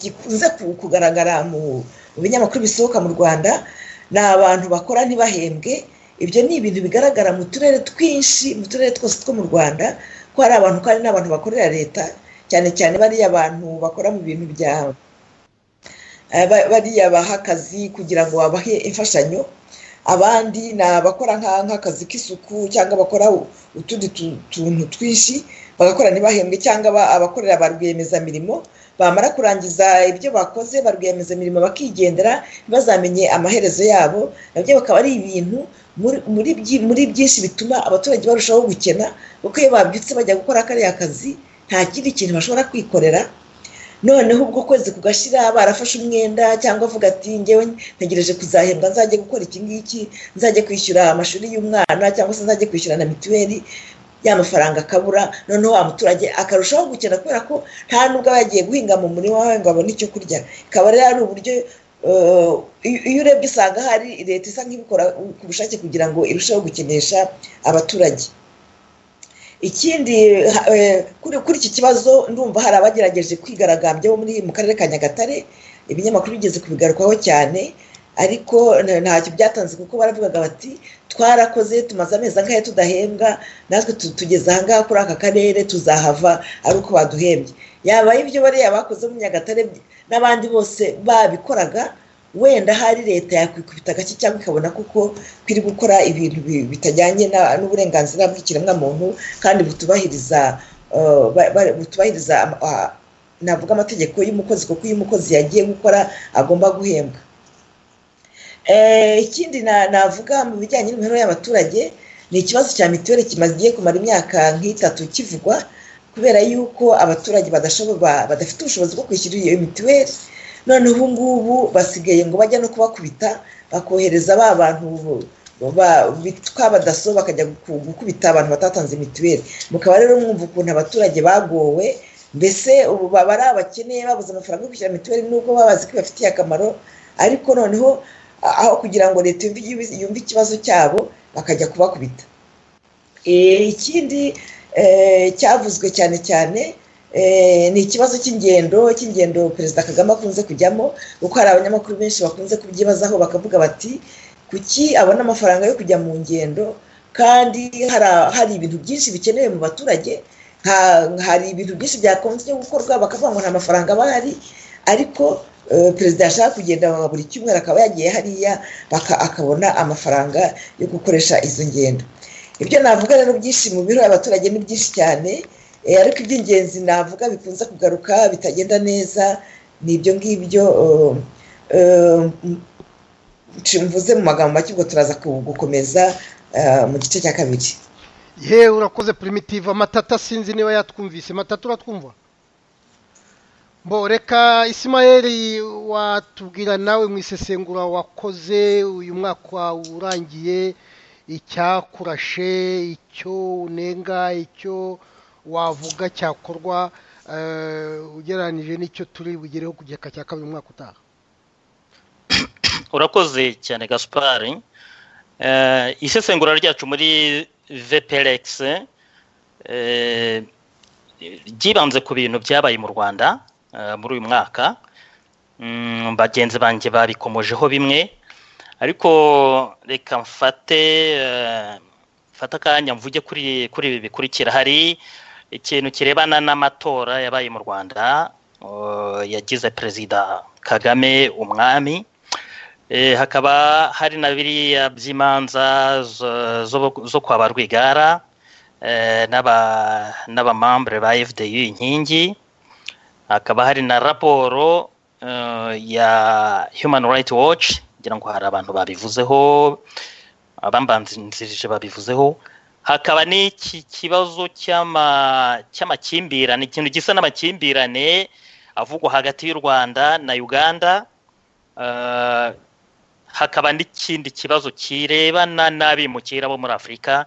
gikunze kugaragara mu binyamakuru bisohoka mu Rwanda ni abantu bakora ntibahembwe. Ibyo ni ibintu bigaragara mu turere twinshi, mu turere twose two mu Rwanda, ko hari abantu kandi n'abantu bakorera leta, cyane cyane bariya abantu bakora mu bintu bariya baha akazi kugira ngo babahe imfashanyo. Abandi ni abakora nk'akazi k'isuku, cyangwa bakora utundi tuntu twinshi bagakora ntibahembwe, cyangwa abakorera ba rwiyemezamirimo, bamara kurangiza ibyo bakoze ba rwiyemezamirimo bakigendera, ntibazamenye amaherezo yabo. Nabyo bakaba ari ibintu muri byinshi bituma abaturage barushaho gukena, kuko iyo babyutse bajya gukora kariya kazi nta kindi kintu bashobora kwikorera. noneho ubwo kwezi kugashira barafashe umwenda cyangwa avuga ati ngewe ntegereje kuzahembwa nzajye gukora iki ngiki nzajye kwishyura amashuri y'umwana cyangwa se nzajye kwishyura na mituweli ya mafaranga akabura noneho wa muturage akarushaho gukena kubera ko nta nubwo yagiye guhinga mu murima wawe ngo abone icyo kurya ikaba rero ari uburyo iyo urebye usanga hari leta isa nk'ibikora ku bushake kugira ngo irusheho gukenesha abaturage. Ikindi kuri iki kibazo ndumva hari abagerageje kwigaragambya bo mu karere ka Nyagatare ibinyamakuru bigeze kubigarukaho cyane ariko ntacyo byatanze kuko baravugaga bati twarakoze tumaze amezi angahe tudahembwa natwe tugeze ahangaha kuri aka karere tuzahava ari uko baduhembye yaba ibyo bariya bakoze mu Nyagatare n'abandi bose babikoraga wenda hari leta yakwikubita agaki cyangwa ikabona kuko kwiri gukora ibintu bitajyanye n'uburenganzira bw'ikiremwamuntu kandi butubahiriza navuga amategeko y'umukozi kuko iyo umukozi yagiye gukora agomba guhembwa. Ikindi navuga mu bijyanye n'imibereho y'abaturage ni ikibazo cya mituweli kimaze kumara imyaka nk'itatu kivugwa kubera yuko abaturage badafite ubushobozi bwo kwishyura iyo mituweli none ubu ngubu basigaye ngo bajya no kubakubita bakohereza ba bantu bitwa badaso bakajya gukubita abantu batatanze mituweli mukaba rero mwumva ukuntu abaturage bagowe mbese ubu baba ari abakeneye babuze amafaranga yo kwishyura mituweli nubwo babazi ko bafitiye akamaro ariko noneho aho kugira ngo leta yumve ikibazo cyabo bakajya kubakubita. Ikindi cyavuzwe cyane cyane ni ikibazo cy'ingendo Perezida Kagame akunze kujyamo kuko hari abanyamakuru benshi bakunze kubyibazaho bakavuga bati kuki abona amafaranga yo kujya mu ngendo kandi hari ibintu byinshi bikenewe mu baturage hari ibintu byinshi byakunze gukorwa bakavuga ngo nta mafaranga aba ahari ariko perezida yashaka kugenda buri cyumweru akaba yagiye hariya akabona amafaranga yo gukoresha izo ngendo. Ibyo navuga rero byinshi mu biro abaturage ni byinshi cyane ariko iby'ingenzi navuga bikunze kugaruka bitagenda neza ni ibyo ngibyo mvuze mu magambo make ubwo turaza gukomeza mu gice cya kabiri. Yewe urakoze Primitive Matata sinzi niba yatwumvise. Matata uratwumva? Reka Ismael watubwira nawe mu isesengura wakoze uyu mwaka urangiye icyakurashe icyo unenga icyo wavuga cyakorwa ugereranije n'icyo turi bugereho kugeka cya kabiri umwaka utaha. Urakoze cyane Gaspard. Isesengura ryacu muri VPLX ryibanze ku bintu byabaye mu Rwanda muri uyu mwaka. Bagenzi banjye babikomojeho bimwe ariko reka mfate akanya mvuge kuri ibi bikurikira. Hari ikintu kirebana n'amatora yabaye mu Rwanda yagize Perezida Kagame umwami. Hakaba hari na biriya by'imanza zo kwa Barwigara n'abamambure ba FDU inkingi. Hakaba hari na raporo ya Human Rights Watch ngira ngo hari abantu babivuzeho abambanzirije babivuzeho. Hakaba n'iki kibazo cy'amakimbirane ikintu gisa n'amakimbirane avugwa hagati y'u Rwanda na Uganda. Hakaba n'ikindi kibazo kirebana n'abimukira bo muri Afurika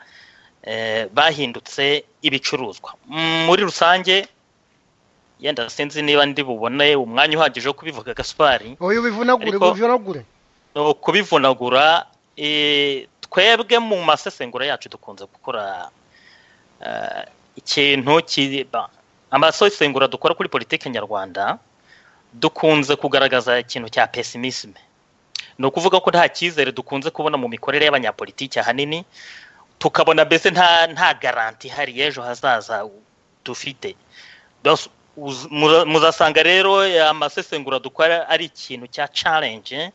bahindutse ibicuruzwa. Muri rusange yenda sinzi niba ndi bubone umwanya uhagije wo kubivuga Gaspard. Oyo bivunagure no kubivunagura. Twebwe mu masesengura yacu dukunze gukora ikintu amasesengura dukora kuri politike nyarwanda dukunze kugaragaza ikintu cya pessimisme. No kuvuga ko nta cyizere dukunze kubona mu mikorere y'abanyapolitike hanini tukabona bese nta garanti hari ejo hazaza dufite. Muzasanga rero amasesengura dukora ari ikintu cya challenge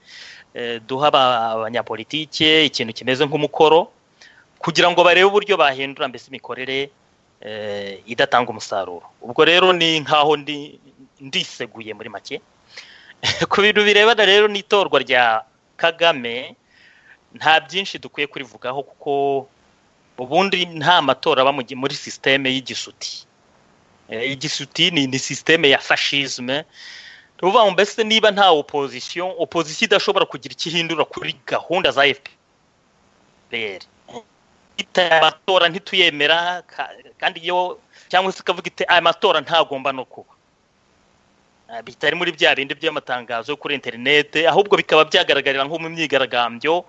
duha abanyapolitike ikintu kimeze nk'umukoro kugira ngo barebe uburyo bahindura mbese imikorere idatanga umusaruro. Ubwo rero ni nkaho ndiseguye muri make ku bintu birebana rero n'itorwa rya Kagame. Nta byinshi dukwiye kurivugaho kuko ubundi nta matora aba muri systeme y'igisuti. igisuti ni systeme ya fascisme tuvuga mbese niba nta opposition idashobora kugira ikihindura kuri gahunda za FPR amatora ntituyemera kandi iyo cyangwa se kavuga ite amatora ntagomba no kuba bitari muri bya bindi by'amatangazo kuri internet ahubwo bikaba byagaragarira nko mu myigaragambyo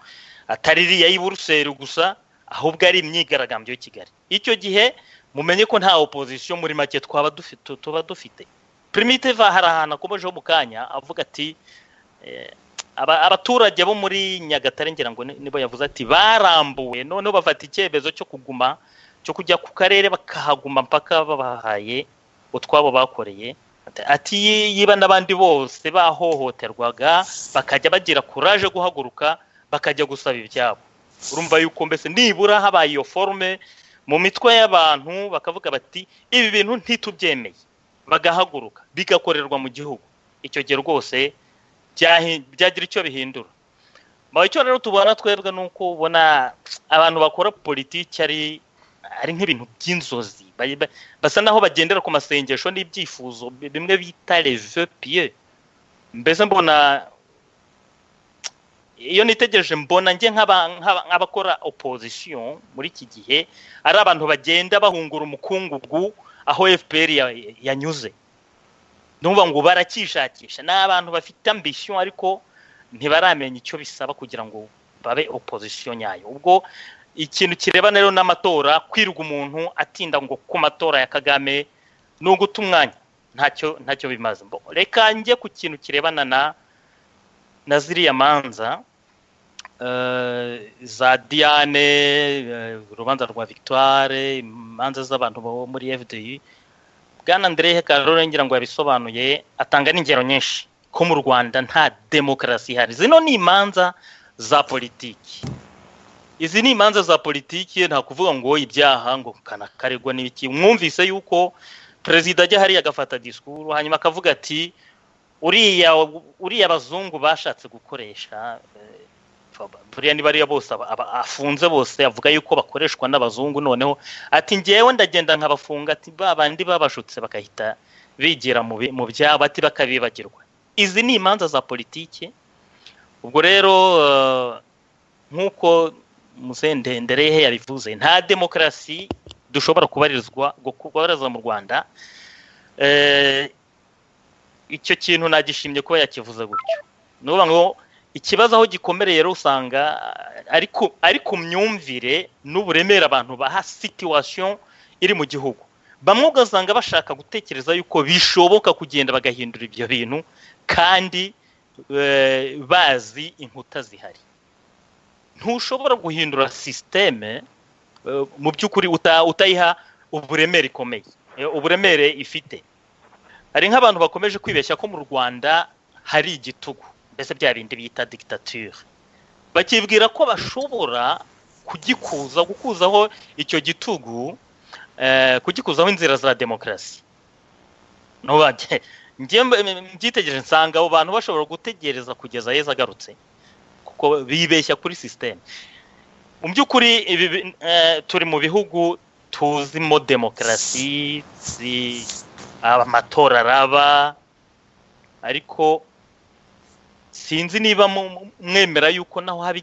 atari riya y'Buruseli gusa ahubwo ari imyigaragambyo y'i Kigali icyo gihe mumenye ko nta opposition muri make tuba dufite Primitive harahana kuboje mu kanya avuga ati abaturage bo muri Nyagatare ngira ngo nibo yavuze ati barambuwe none bafata icyebezo cyo kuguma cyo kujya ku karere bakahaguma mpaka babahaye utwabo bakoreye ati yiba nabandi bose bahohoterwaga bakajya bagira courage guhaguruka bakajya gusaba ibyabo urumva yuko mbese nibura habaye iyo forme mu mitwe y'abantu bakavuga bati ibi bintu ntitubyemeye bagahaguruka bigakorerwa mu gihugu icyo gihe rwose byagira icyo bihindura icyo rero tubona twebwe nuko ubona abantu bakora politiki ari nk'ibintu by'inzozi basa naho bagendera ku masengesho n'ibyifuzo bimwe bita les vœux pieux mbese mbona iyo nitegereje mbona nge nk'abakora opposition muri iki gihe ari abantu bagenda bahungura umukungugu aho FPR yanyuze numva ngo barakishakisha n'abantu bafite ambition ariko ntibaramenya icyo bisaba kugira ngo babe opposition nyayo ubwo ikintu kirebana rero n'amatora kwiruga umuntu atinda ngo ku matora ya Kagame no guta umwanya ntacyo bimaze reka njye ku kintu kirebana na ziriya manza za Diane urubanza rwa Victoire imanza z'abantu bo muri FDI Bwana André Karore ngira ngo yabisobanuye atanga n'ingero nyinshi ko mu Rwanda nta demokrasi hari zino ni imanza za politiki izi ni imanza za politiki nta kuvuga ngo ibyaha ngo kanakaregwa n'ibiki mwumvise yuko president ajya hari agafata discours hanyuma akavuga ati uriya bazungu bashatse gukoresha buriya ni bariya bose afunze bose avuga yuko bakoreshwa n'abazungu noneho ati ngewe ndagenda nkabafunga ati babandi babashutse bakahita bigira mu byabo ati bakabibagirwa izi ni imanza za politiki ubwo rero nkuko Musendenderehe yabivuze nta demokrasi dushobora kubariza mu Rwanda icyo kintu nagishimye kuba yakivuze gutyo nuvuga ngo ikibazo aho gikomereye rero usanga ari ku myumvire n'uburemere abantu baha situation iri mu gihugu bamwe ugasanga bashaka gutekereza yuko bishoboka kugenda bagahindura ibyo bintu kandi bazi inkuta zihari ntushobora guhindura systeme mu by'ukuri utayiha uburemere ikomeye uburemere ifite hari nk'abantu bakomeje kwibeshya ko mu Rwanda hari igitugu mbese bya bindi bita dictature bakibwira ko bashobora gukuzaho icyo gitugu kugikuzaho inzira za demokrasi nubanje mbyitegereje nsanga abo bantu bashobora gutegereza kugeza Yesu agarutse kuko bibeshya kuri system mu by'ukuri turi mu bihugu tuzimo demokrasi amatora araba ariko sinzi niba mwemera yuko naho haba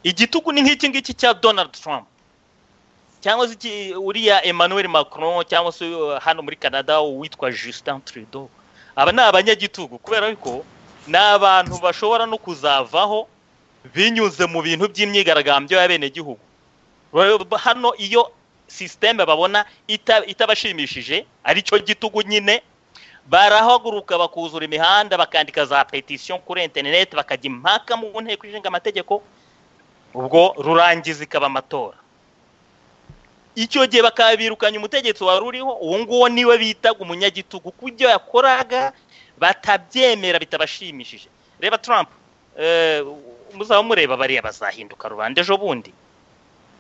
igitugu ni nk'iki ngiki cya Donald Trump cyangwa se uriya Emmanuel Macron cyangwa se hano muri Canada witwa Justin Trudeau aba ni abanyagitugu kubera ko n'abantu bashobora no kuzavaho binyuze mu bintu by'imyigaragambyo y'abene gihugu hano iyo systeme babona itabashimishije ari cyo gitugu nyine barahaguruka bakuzura imihanda bakandika za petition kuri internet bakajya impaka mu nteko ishinga amategeko ubwo rurangiza ikaba amatora icyo gihe bakabirukanya umutegetsi wari uriho uwo nguwo niwe bitaga umunyagitugu kujya yakoraga batabyemera bitabashimishije reba Trump muzaba mureba bariya bazahinduka rubanda ejo bundi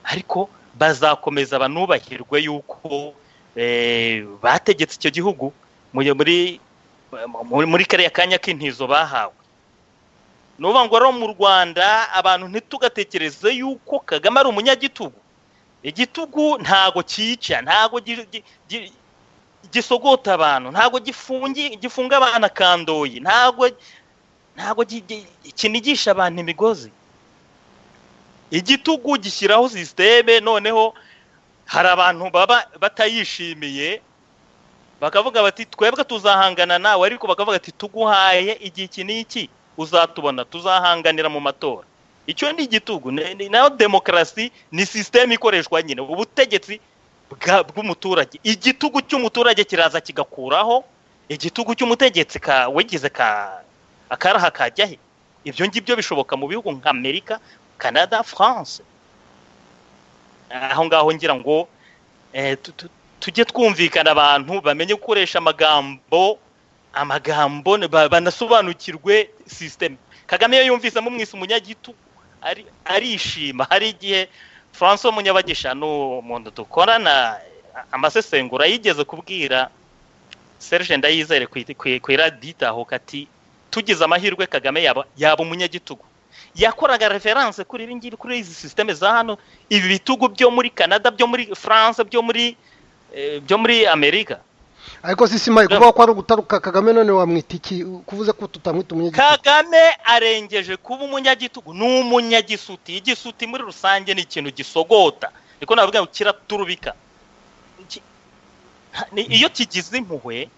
ariko bazakomeza banubahirwe yuko bategetse icyo gihugu muri kariya kanya k'intizo bahawe nuvuga ngo rero mu Rwanda abantu ntitugatekereze yuko Kagame ari umunyagitugu igitugu ntago cyica, ntago gisogota abantu, ntago gifunga abana kandoyi, ntago kinigisha abantu imigozi. Igitugu gishyiraho systeme, noneho hari abantu baba batayishimiye bakavuga bati twebwe tuzahangana nawe, ariko bakavuga ati tuguhaye igihe iki n'iki uzatubona, tuzahanganira mu matora. Icyo ni igitugu. Nayo demokarasi ni systeme ikoreshwa nyine ubutegetsi bw'umuturage. Igitugu cy'umuturage kiraza kigakuraho igitugu cy'umutegetsi wegize akaraha kajyahe. Ibyo ngibyo bishoboka mu bihugu nka Amerika, Canada, France. Aho ngaho ngira ngo tujye twumvikana, abantu bamenye gukoresha amagambo banasobanukirwe system. Kagame yo yumvise mu mwisi umunyagitugu arishima. Hari igihe François Munyabagisha n'umuntu dukorana amasesengura yigeze kubwira Serge Ndayizere ku iradita aho kati tugize amahirwe Kagame yaba umunyagitugu. Yakoraga reference kuri ibi ngibi, kuri izi systeme za hano, ibi bitugu byo muri Canada, byo muri France, byo muri Amerika. Ariko sisimaye kuvuga ko ari ugutaruka Kagame, none wamwita iki kuvuze ko tutamwita umunyagitugu? Kagame arengeje kuba umunyagitugu, ni umunyagisuti. Igisuti muri rusange ni ikintu gisogota, niko navuga ngo kiraturubika. Iyo kigize impuhwe,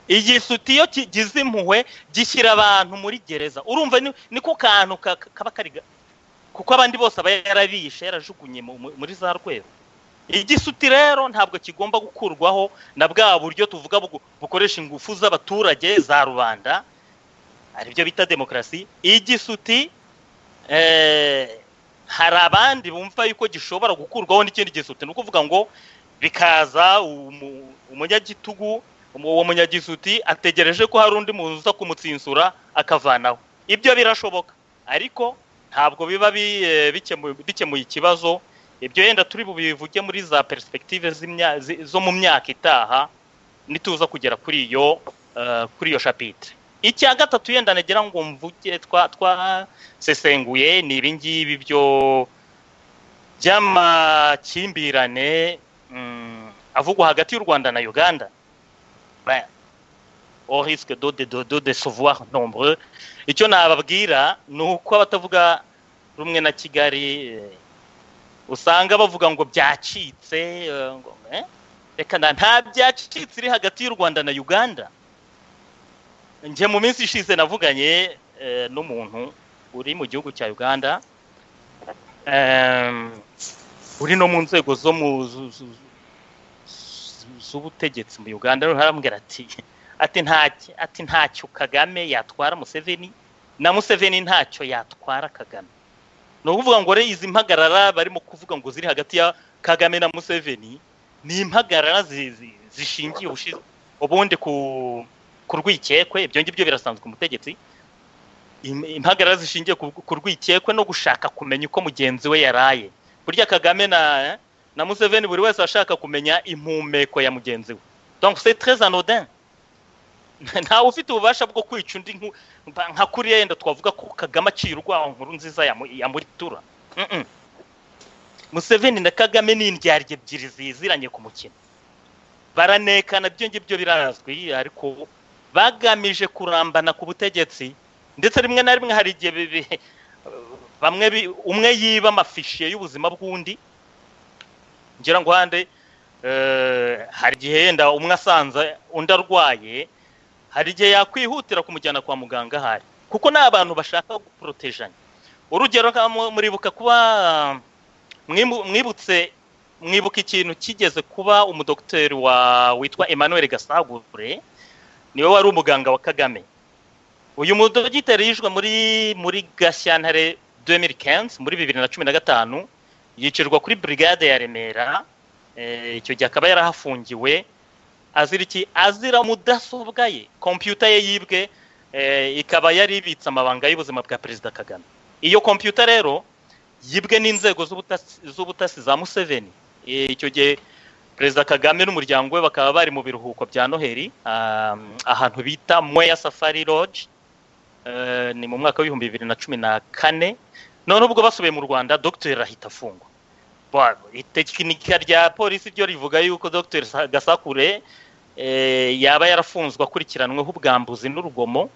igisuti iyo kigize impuhwe gishyira abantu muri gereza. Urumva niko kantu kaba kariga, kuko abandi bose aba yarabishe, yarajugunye muri za rwego. Igisuti rero ntabwo kigomba gukurwaho na bwa buryo tuvuga bukoresha ingufu z'abaturage za rubanda, ari byo bita demokarasi. Igisuti hari abandi bumva yuko gishobora gukurwaho n'ikindi gisuti, ni ukuvuga ngo bikaza umunyagitugu, uwo munyagisuti ategereje ko hari undi muntu uza kumutsinsura akavanaho. Ibyo birashoboka, ariko ntabwo biba bikemuye ikibazo. Ibyo yenda turi bubivuge muri za perspective zo mu myaka itaha nituza kugera kuri iyo chapitre. Icya gatatu yenda nagira ngo mvuge twasesenguye ni ibi ngibi byo by'amakimbirane avugwa hagati y'u Rwanda na Uganda. Au risque de décevoir nombreux, icyo nababwira ni uko abatavuga rumwe na Kigali usanga bavuga ngo byacitse, reka nta byacitse iri hagati y'u Rwanda na Uganda. Nje mu minsi ishize navuganye n'umuntu uri mu gihugu cya Uganda, uri no mu nzego z'ubutegetsi mu Uganda. Arambwira ati ntacyo Kagame yatwara Museveni, na Museveni ntacyo yatwara Kagame. No kuvuga ngo izi mpagarara barimo kuvuga ngo ziri hagati ya Kagame na Museveni ni impagarara zishingiye ubundi ku rwikekwe. Ibyo ngibyo birasanzwe umutegetsi. Impagarara zishingiye ku rwikekwe no gushaka kumenya uko mugenzi we yaraye. Burya Kagame na Museveni buri wese ashaka kumenya impumeko ya mugenzi we. Donc c'est très anodin. Nta ufite ububasha bwo kwica undi nka kuriya yenda twavuga ko Kagame acirwa nkuru nziza ya muritura. Museveni na Kagame ni indyarye ebyiri ziziranye ku mukino, baranekana. Byo ngibyo birazwi, ariko bagamije kurambana ku butegetsi. Ndetse rimwe na rimwe hari igihe umwe yiba amafishe y'ubuzima bw'undi. Ngira ngo hande hari igihe yenda umwe asanze undi arwaye, hari igihe yakwihutira kumujyana kwa muganga hari, kuko n'abantu bashaka guprotejanya. Urugero muribuka kuba mwibuka ikintu kigeze kuba umudokiteri witwa Emmanuel Gasagure, niwe wari umuganga wa Kagame. Uyu mudogiteri yishwe muri Gashyantare 2015, muri 2015 yicirwa kuri brigade ya Remera. Icyo gihe akaba yarahafungiwe azira mudasobwa ye, computer ye yibwe, ikaba yari ibitse amabanga y'ubuzima bwa Perezida Kagame. Iyo computer rero yibwe n'inzego z'ubutasi za Museveni. Icyo gihe Perezida Kagame n'umuryango we bakaba bari mu biruhuko bya Noheli ahantu bita Mwea Safari Lodge, ni mu mwaka wa 2014. None ubwo basubiye mu Rwanda, Dr. Rahita afungwa. itekinika rya polisi ryo rivuga yuko Dr Gasakure yaba yarafunzwe akurikiranweho ubwambuzi n'urugomo,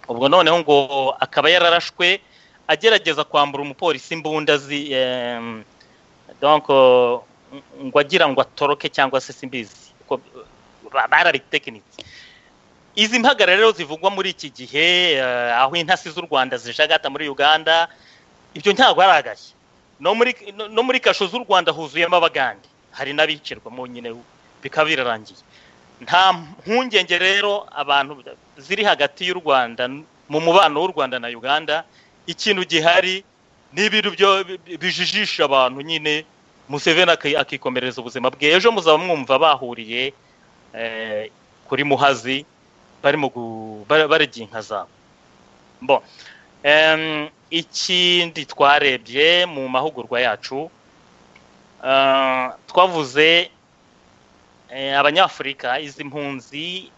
ubwo noneho ngo akaba yararashwe agerageza kwambura umupolisi imbunda donc ngo agira ngo atoroke cyangwa se simbizi ko barabitekinitse. Izi mpagara rero zivugwa muri iki gihe aho intasi z'u Rwanda zijagata muri Uganda, ibyo ntago aragashye. No muri kasho z'u Rwanda huzuyemo abagande, hari nabicirwa mu nyine bikabirarangiye. Nta mpungenge rero abantu ziri hagati y'u Rwanda mu mubano w'u Rwanda na Uganda. Ikintu gihari n'ibintu byo bijijisha abantu nyine. Museveni akikomereza ubuzima bwe. Ejo muzaba mwumva bahuriye kuri Muhazi barimo barega inka zabo. Bon, ikindi twarebye mu mahugurwa yacu twavuze abanyafurika, izi mpunzi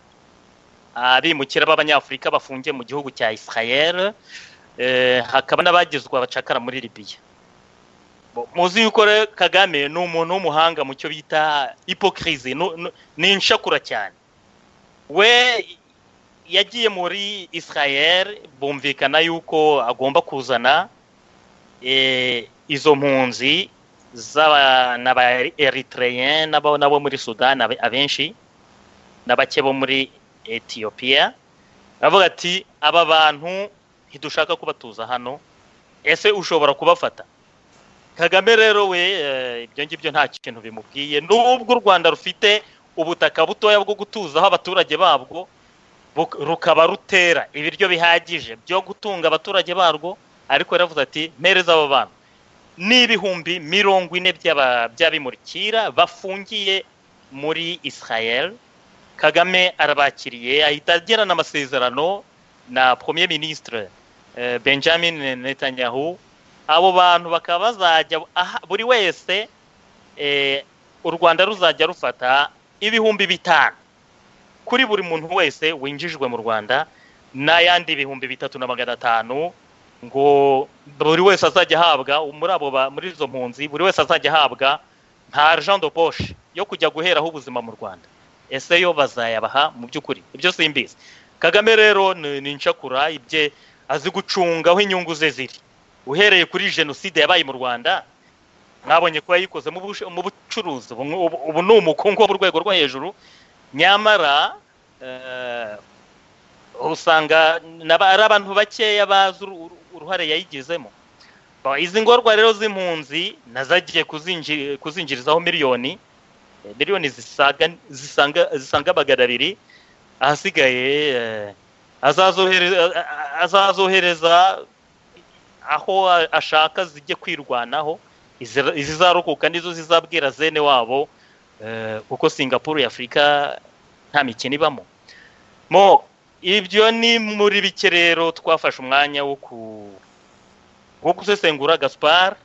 abimukira b'abanyafurika bafungiye mu gihugu cya Israel, hakaba n'abagizwe abacakara muri Libya. Muzi yuko Kagame ni umuntu w'umuhanga mu cyo bita hypocrisie, ni inshakura cyane. We yagiye muri Israel, bumvikana yuko agomba kuzana izo mpunzi n'aba Eritrean nabo muri Sudan, abenshi n'abake bo muri Ethiopia. Avuga ati aba bantu ntidushaka kubatuza hano, ese ushobora kubafata? Kagame rero we ibyo ngibyo nta kintu bimubwiye. Nubwo u Rwanda rufite ubutaka butoya bwo gutuzaho abaturage babwo, rukaba rutera ibiryo bihagije byo gutunga abaturage barwo, ariko yaravuze ati mpereza abo bantu n'ibihumbi 40 by'abimurikira bafungiye muri Israel. Kagame arabakiriye, ahita agirana amasezerano na Premier Ministre Benjamin Netanyahu. Abo bantu bakaba bazajya buri wese u Rwanda ruzajya rufata ibihumbi 5 kuri buri muntu wese winjijwe mu Rwanda, n'ayandi 3,500 ngo buri wese azajya ahabwa muri izo mpunzi, buri wese azajya ahabwa nta argent de poche yo kujya guheraho ubuzima mu Rwanda. Ese yo bazayabaha mu by'ukuri? Ibyo simbizi. Kagame rero ni inshakura, ibye azi gucungaho inyungu ze ziri. Uhereye kuri genocide yabaye mu Rwanda, mwabonye ko yayikoze mu bucuruzi. Ubu ni umukungu wo mu rwego rwo hejuru, nyamara usanga ari abantu bakeya bazi uruhare yayigezemo. Izi ngorwa rero z'impunzi nazagiye kuzinjirizaho miliyoni zisaga magana 200. Ahasigaye azazohereza aho ashaka zijye kwirwanaho. Izizarokoka nizo zizabwira zene wabo kuko Singapore ya Afrika nta mikino ibamo. Ibyo ni muri bike rero twafashe umwanya wo gusesengura. Gaspard,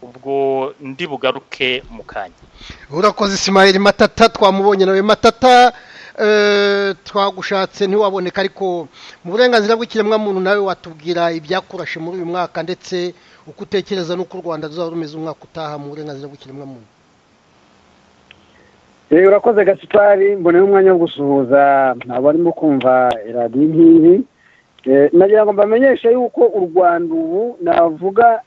ubwo ndi bugaruke mu kanya. Urakoze Ismail Matata, twamubonye nawe Matata. Twagushatse ntiwaboneka, ariko mu burenganzira bw'ikiremwa muntu nawe watubwira ibyakurashe muri uyu mwaka, ndetse uko utekereza n'uko u Rwanda ruzaba rumeze umwaka utaha mu burenganzira bw'ikiremwa muntu. Urakoze Gaspard, mboneye umwanya wo gusuhuza abarimo kumva radio nk'iyi. Nagira ngo mbamenyeshe yuko u Rwanda ubu navuga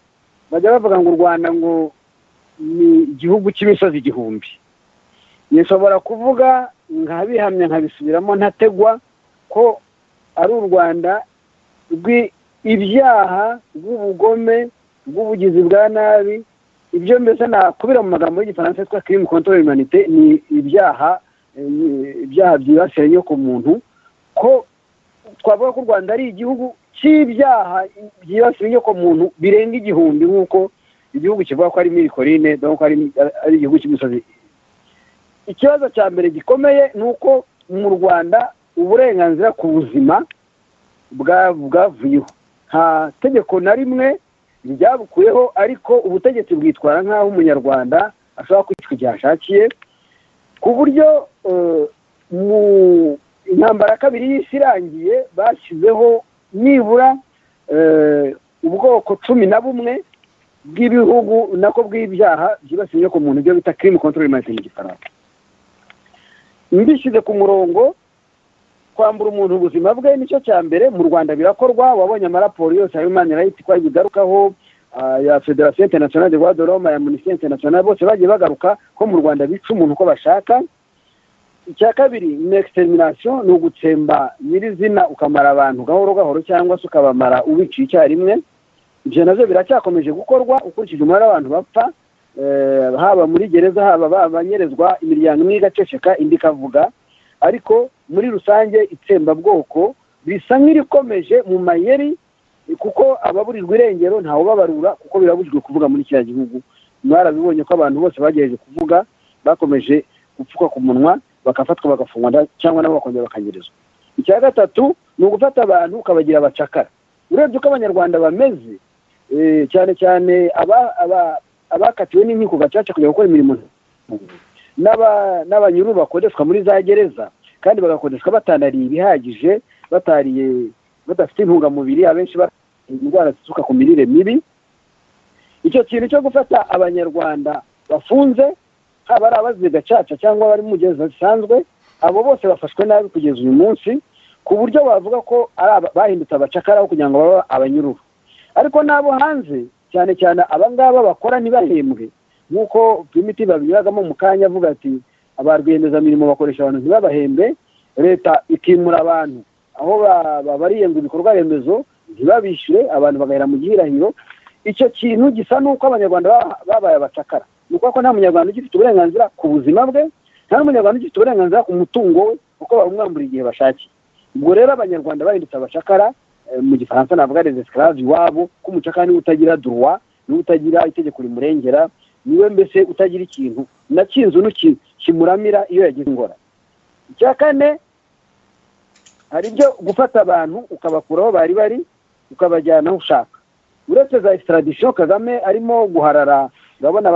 bajya bavuga ngo u Rwanda ngo ni igihugu cy'imisozi igihumbi. Nishobora kuvuga nkabihamya nkabisubiramo ntategwa ko ari u Rwanda rw'ibyaha, rw'ubugome, rw'ubugizi bwa nabi. Ibyo mbese nakubira mu magambo y'igifaransa yitwa crime contre l'humanité, ni ibyaha byibasiye inyoko muntu. Ko twavuga ko u Rwanda ari igihugu cy'ibyaha byibasiye inyoko muntu birenga 1000, nk'uko igihugu kivuga ko ari milikorine, donc ari igihugu cy'imisozi. Ikibazo cya mbere gikomeye ni uko mu Rwanda uburenganzira ku buzima bwavuyeho. Nta tegeko na rimwe ryabukuyeho, ariko ubutegetsi bwitwara nk'aho umunyarwanda ashobora kwicwa igihe ashakiye, ku buryo mu intambara ya kabiri y'isi irangiye bashyizeho nibura ubwoko 11 bw'ibihugu nako bw'ibyaha byibasiye inyoko muntu, ibyo bita crime contre l'humanité mu gifaransa. Mbishyize ku murongo, kwambura umuntu ubuzima bwe nicyo cya mbere. Mu Rwanda birakorwa, wabonye amaraporo yose ya Human Rights ko bigarukaho, ya Federation Internationale des Droits de l'Homme, ya Amnesty International, bose bagiye bagaruka ko mu Rwanda bica umuntu uko bashaka. Icya kabiri ni extermination, ni ugutsemba nyirizina ukamara abantu gahoro gahoro cyangwa se ukabamara ubiciye icyarimwe. Ibyo navyo biracyakomeje gukorwa ukurikije umubare w'abantu bapfa, haba muri gereza, haba abanyerezwa, imiryango imwe igaceceka indi ikavuga. Ariko muri rusange itsembabwoko bisa nk'irikomeje mu mayeri, kuko ababurirwa irengero ntawe babarura, kuko birabujijwe kuvuga muri kiriya gihugu. Mwarabibonye ko abantu bose bagejeje kuvuga bakomeje gupfuka ku munwa, bakafatwa bagafungwa cyangwa nabo bakongera bakanyerezwa. Icya gatatu ni ugufata abantu ukabagira abacakara. Urebye uko abanyarwanda bameze, cyane cyane abakatiwe n'inkiko gacaca kujya gukora imirimo, n'abanyururu bakodeshwa muri za gereza, kandi bagakodeshwa batanariye ibihagije, badafite intungamubiri, abenshi indwara zituruka ku mirire mibi. Icyo kintu cyo gufata abanyarwanda bafunze, haba ari abazize gacaca cyangwa bari mu gereza zisanzwe, abo bose bafashwe nabi kugeza uyu munsi, ku buryo bavuga ko bahindutse abacakara kugira ngo babe abanyururu. Ariko nabo hanze, cyane cyane abangaba bakora ntibahembwe, nk'uko Primitive babiragamo mu kanya avuga ati abarwiyemezamirimo bakoresha abantu ntibabahembe, leta ikimura abantu aho babariye ngo ibikorwa remezo ntibabishyure, abantu bagahera mu gihirahiro. Icyo kintu gisa n'uko abanyarwanda babaye abacakara. Ni uko nta munyarwanda ugifite uburenganzira ku buzima bwe, nta n'umunyarwanda ugifite uburenganzira ku mutungo we, kuko bamwambura igihe bashakiye. Ubwo rero abanyarwanda bahindutse abacakara, mu gifaransa navuga les esclaves iwabo, ko umucakara niwe utagira droit, niwe utagira itegeko rimurengera, niwe mbese utagira ikintu na kinzu kimuramira iyo yagize ingora. Icya kane hari ibyo gufata abantu ukabakuraho bari ukabajyana aho ushaka. Uretse za extradition Kagame arimo guharara, urabona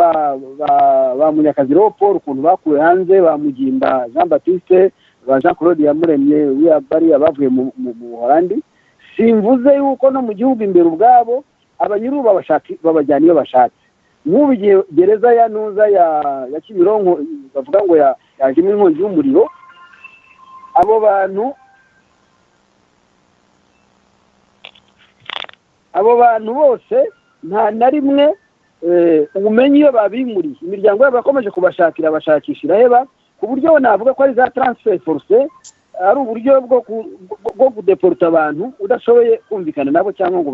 ba Munyakazi Paul ukuntu bakuwe hanze, ba Mugimba Jean Baptiste, ba Jean Claude Yamuremye bari abavuye mu Buholandi. Simvuze yuko no mu gihugu imbere ubwabo abanyururu babajyana iyo bashatse. Nk'ubu igihe gereza ya Nuza ya Kimironko bavuga ngo yajemo inkongi y'umuriro, abo bantu bose nta na rimwe ubumenyi iyo babimuriye, imiryango yabo bakomeje bashakishira heba, ku buryo navuga ko ari za transfer force, ari uburyo bwo kudeporta abantu udashoboye kumvikana nabo cyangwa ngo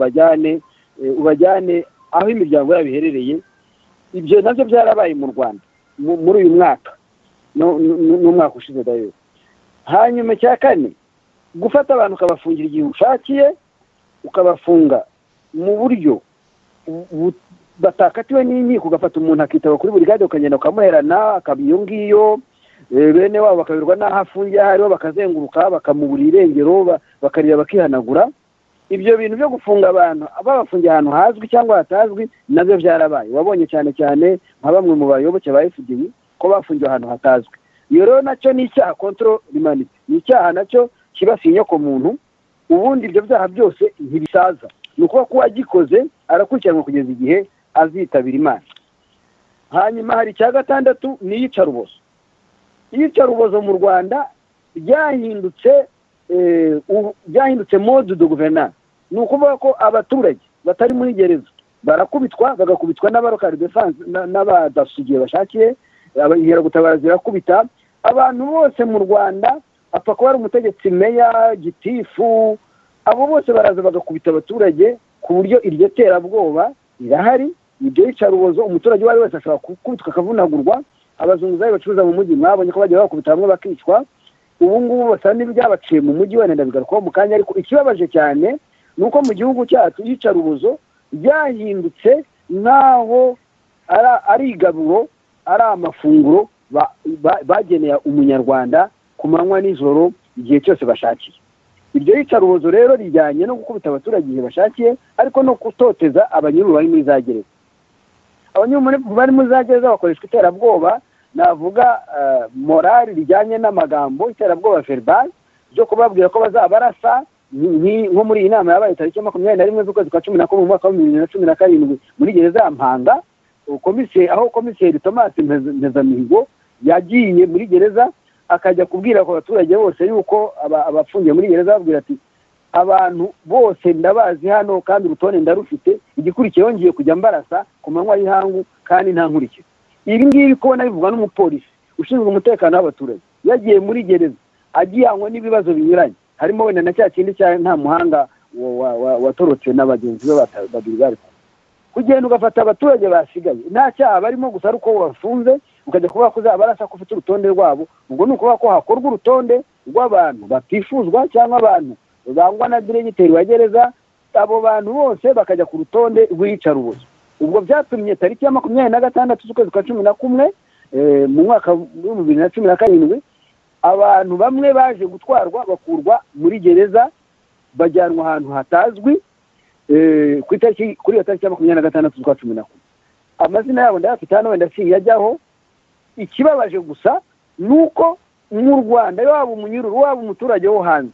ubajyane aho imiryango yabo iherereye. Ibyo nabyo byarabaye mu Rwanda muri uyu mwaka n'umwaka ushize dayo. Hanyuma cya kane, gufata abantu ukabafungira igihe ushakiye, ukabafunga mu buryo batakatiwe n'inkiko, ugafata umuntu akitaba kuri buri gade ukagenda ukamuherana, akaba iyo ngiyo, bene wabo bakabirwa n'aho afungiye hariho, bakazenguruka bakamuburira irengero, bakarira bakihanagura. Ibyo bintu byo gufunga abantu babafungiye ahantu hazwi cyangwa hatazwi nabyo byarabaye. Wabonye cyane cyane nka bamwe mu bayoboke ba FDI ko bafungiye ahantu hatazwi. Iyo rero nacyo ni icyaha contre l'humanité, ni icyaha nacyo kibasiye inyoko muntu. Ubundi ibyo byaha byose ntibisaza, ni ukuba ko wagikoze arakurikiranwa kugeza igihe azitabira Imana. Hanyuma hari icya gatandatu ni iyicarubozo. Iyicarubozo mu Rwanda byahindutse mode de gouvernance. Ni ukuvuga ko abaturage batari muri gereza barakubitwa, bagakubitwa n'abarokari defense n'abadasugiye bashakiye, inkeragutabara zirakubita abantu bose mu Rwanda, apfa kuba ari umutegetsi, meya, gitifu, abo bose baraza bagakubita abaturage, ku buryo iryo terabwoba rirahari. Ibyo yicarubozo umuturage wari wese ashobora gukubitwa akavunagurwa. Abazunguzayi bacuruza mu mujyi mwabonye ko bagiye bakubita bamwe bakicwa. Ubu ngubu basa n'ibyabaciye mu mujyi, wenda bigarukaho mu kanya. Ariko ikibabaje cyane ni uko mu gihugu cyacu yicarubozo byahindutse nk'aho ari igaburo, ari amafunguro bageneye umunyarwanda ku manywa n'ijoro igihe cyose bashakiye. Iryo yicarubozo rero rijyanye no gukubita abaturage igihe bashakiye, ariko no gutoteza abanyururu bari muri za gereza. Abanyururu bari muri za gereza bakoreshwa iterabwoba, navuga morali rijyanye n'amagambo, iterabwoba verbal ryo kubabwira ko bazabarasa nko muri iyi nama yabaye tariki 21 z'ukwezi kwa 11 mu mwaka wa 2017 muri gereza ya Mpanga, aho komiseri Thomas Mpezamihigo yagiye muri gereza akajya kubwira ku baturage bose yuko abafungiye muri gereza babwira ati abantu bose ndabazi hano kandi urutonde ndarufite, igikurikiyeho ngiye kujya mbarasa ku manywa y'ihangu kandi nta nkurikije. Ibi ngibi kubona bivugwa n'umupolisi ushinzwe umutekano w'abaturage yagiye muri gereza agiyanywe n'ibibazo binyuranye, harimo wenda na cya kindi cya nta muhanga watorotse n'abagenzi be babiri bari kugenda ugafata abaturage basigaye nta cyaha barimo gusa ari uko wafunze ukajya kuvuga ko uzabarasa ko ufite urutonde rwabo. Ubwo ni ukuvuga ko hakorwa urutonde rw'abantu batifuzwa cyangwa abantu bangwa na diregiteri wa gereza, abo bantu bose bakajya ku rutonde rw'iyicarubozo. Ubwo byatumye tariki ya 26 z'ukwezi kwa 11 mu mwaka wa 2017 abantu bamwe baje gutwarwa bakurwa muri gereza bajyanwa ahantu hatazwi kuri iyo tariki ya 26 z'ukwa 11. Amazina yabo ndayafite hano wenda yajyaho. Ikibabaje gusa nuko mu Rwanda yaba umunyururu waba umuturage wo hanze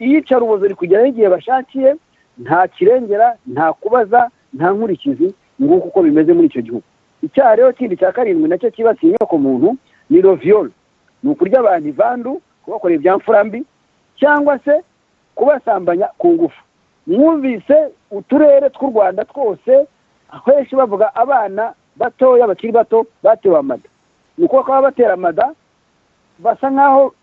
iyicarubozo rikugeraho igihe bashakiye, nta kirengera, nta kubaza, nta nkurikizi, nguko uko bimeze muri icyo gihugu. Icyaha rero kindi cya 7 nacyo kibasiye inyoko muntu ni viol, ni ukurya abantu ivandu, kubakorera ibyamfurambi cyangwa se kubasambanya ku ngufu. Mwumvise uturere tw'u Rwanda twose akenshi bavuga abana batoya bakiri bato batewe amada. Ni uko bakaba batera amada basa nkaho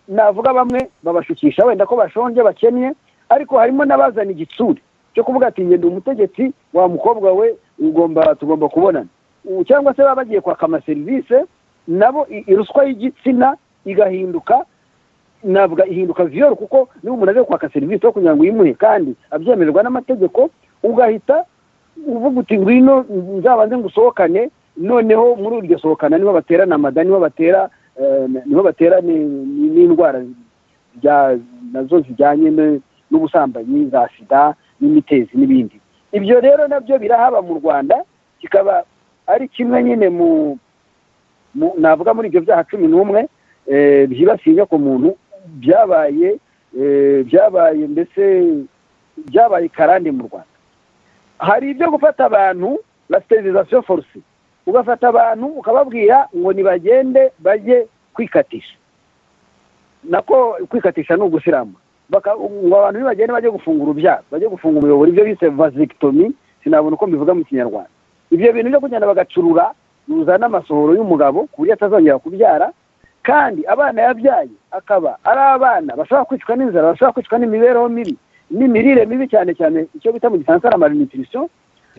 navuga bamwe babashukisha wenda ko bashonje bakennye, ariko harimo n'abazana igitsure cyo kuvuga ati ngende umutegetsi wa mukobwa we tugomba kubonana, cyangwa se baba bagiye kwaka amaserivisi nabo iruswa y'igitsina igahinduka viol, kuko niba umuntu aje kwaka serivisi yo kugira ngo yimuhe kandi abyemererwa n'amategeko, ugahita uvuga uti ngwino nzabanze ngusohokane, noneho muri uryo sohokana niho baterana amada, niho batera n'indwara nazo zijyanye n'ubusambanyi za sida n'imitezi n'ibindi. Ibyo rero nabyo birahaba mu Rwanda, kikaba ari kimwe nyine navuga muri ibyo byaha 11 byibasiye inyoko muntu byabaye karande mu Rwanda. Hari ibyo gufata abantu la sterilisation forcée, ugafata abantu ukababwira ngo nibagende bajye kwikatisha. Nako kwikatisha no gusirama ngo abantu nibagende bajye gufungura urubyaro, bajye gufungura umuyoboro, ibyo bise vasectomy, sinabona uko mbivuga mu Kinyarwanda. Ibyo bintu byo kugenda bagacurura ruzana amasohoro y'umugabo ku buryo atazongera kubyara, kandi abana yabyaye akaba ari abana bashobora kwicwa n'inzara, bashobora kwicwa n'imibereho mibi n'imirire mibi, cyane cyane icyo bita mu Gifaransa la malnutrition.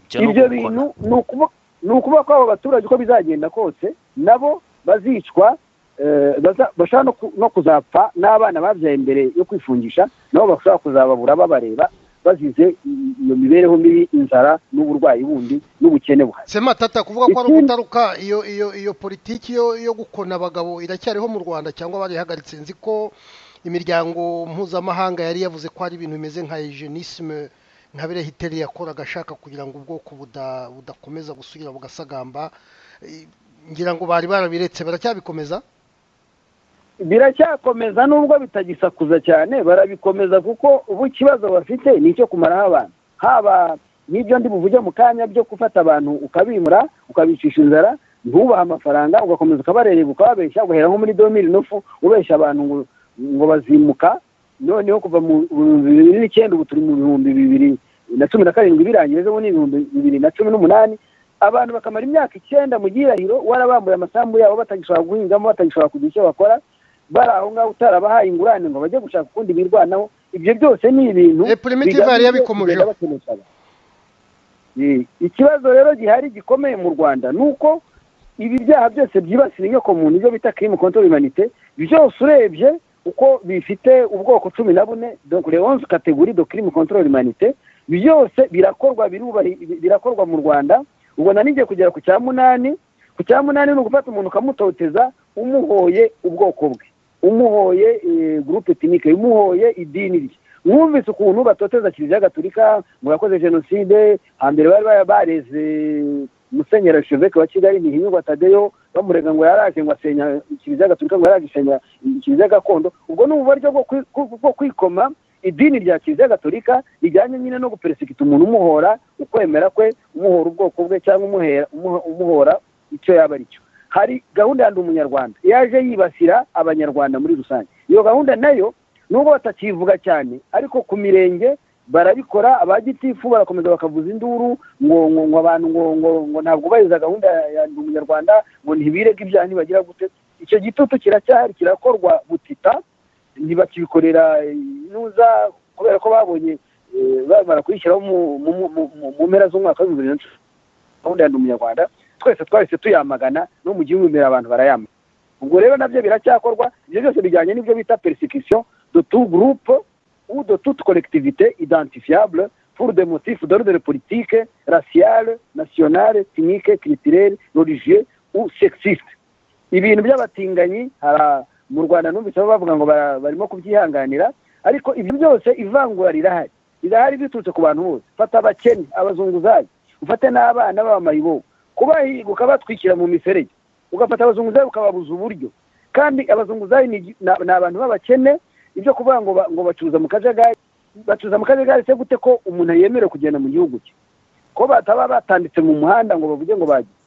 Ibyo bintu ni ukuvuga ko abo baturage uko bizagenda kose nabo bazicwa, bashobora no kuzapfa, n'abana babyaye mbere yo kwifungisha nabo bashobora kuzababura babareba bazize iyo mibereho mibi, inzara n'uburwayi bundi n'ubukene buhari. Sematata kuvuga ko ari ugutaruka iyo politiki yo gukona abagabo iracyariho mu Rwanda cyangwa barihagaritse? Nzi ko imiryango mpuzamahanga yari yavuze ko ari ibintu bimeze nka eugénisme, nka bire Hitler yakoraga ashaka kugira ngo ubwoko budakomeza gusubira bugasagamba. Ngira ngo bari barabiretse, baracyabikomeza? Biracyakomeza nubwo bitagisakuza cyane, barabikomeza kuko ubu ikibazo bafite ni icyo kumaraho abantu. Haba n'ibyo ndi buvuge mu kanya byo gufata abantu ukabimura ukabicisha inzara, ntubaha amafaranga, ugakomeza ukabarereba ukababeshya, ugahera nko muri 2009 ubeshya abantu ngo bazimuka, noneho kuva mu 2009 ubu turi mu 2017 birangiye zo ni 2018, abantu bakamara imyaka 9 mu gihirahiro warabambuye amasambu yabo batagishobora guhingamo, batagishobora kugira icyo bakora, bari aho ngaho utarabahaye ingurane ngo bajye gushaka ukundi birwanaho. Ibyo byose ni ibintu primitive yabikomeje. Ikibazo rero gihari gikomeye mu Rwanda nuko ibi byaha byose byibasira inyoko muntu, ibyo bita crime contre l'humanité, byose urebye uko bifite ubwoko 14, donc les 11 catégories de crime contre l'humanité, byose birakorwa mu Rwanda. Ubwo nanijye kugera ku cya 8 ni ugufata umuntu ukamutoteza umuhoye ubwoko bwe, umuhoye groupe ethnique, umuhoye idini rye. Mwumvise ukuntu batoteza Kiliziya Gatolika ngo yakoze genocide, hambere bari bareze Musenyeri Archevêque wa Kigali Ntihinyurwa Tadeyo bamurega ngo yaraje ngo asenya Kiliziya Gatolika, ngo yaraje asenya Kiliziya gakondo. Ubwo ni uburyo bwo kwikoma idini rya kiliziya gatolika rijyanye nyine no guperesikita umuntu umuhora ukwemera kwe, umuhora ubwoko bwe cyangwa umuhora icyo yaba ari cyo. Hari gahunda ya Ndi Umunyarwanda yaje yibasira abanyarwanda muri rusange. Iyo gahunda nayo nubwo batakivuga cyane ariko ku mirenge barabikora, abagitifu barakomeza bakavuza induru ngo abantu ngo ntabwo bariza gahunda ya Ndi Umunyarwanda, ngo ntibirege ibyaha ntibagira gute. Icyo gitutu kiracyahari, kirakorwa butita, ntibakibikorera nuza kubera ko babonye bamara kuyishyiraho mu mpera z'umwaka wa 2020 gahunda ya Ndi Umunyarwanda. Twese twahise tuyamagana no mu gihugu imbere abantu barayamagana. Ubwo rero nabyo biracyakorwa. Ibyo byose bijyanye n'ibyo bita persécution de tout groupe ou de toute collectivité identifiable pour des motifs d'ordre politique, racial, national, ethnique, culturel, religieux ou sexiste. Ibintu by'abatinganyi mu Rwanda numvise bavuga ngo barimo kubyihanganira, ariko ibyo byose ivangura rirahari biturutse ku bantu bose. Fata abakene, abazunguzayi, ufate n'abana b'abamayibo, kubahiga ukabatwikira mu miferege, ugafata abazunguzayi ukababuza uburyo. Kandi abazunguzayi ni abantu b'abakene, ibyo kuvuga ngo bacuruza mu kajagari se gute ko umuntu yemerewe kugenda mu gihugu cye, ko bataba batanditse mu muhanda ngo bavuge ngo bagiye.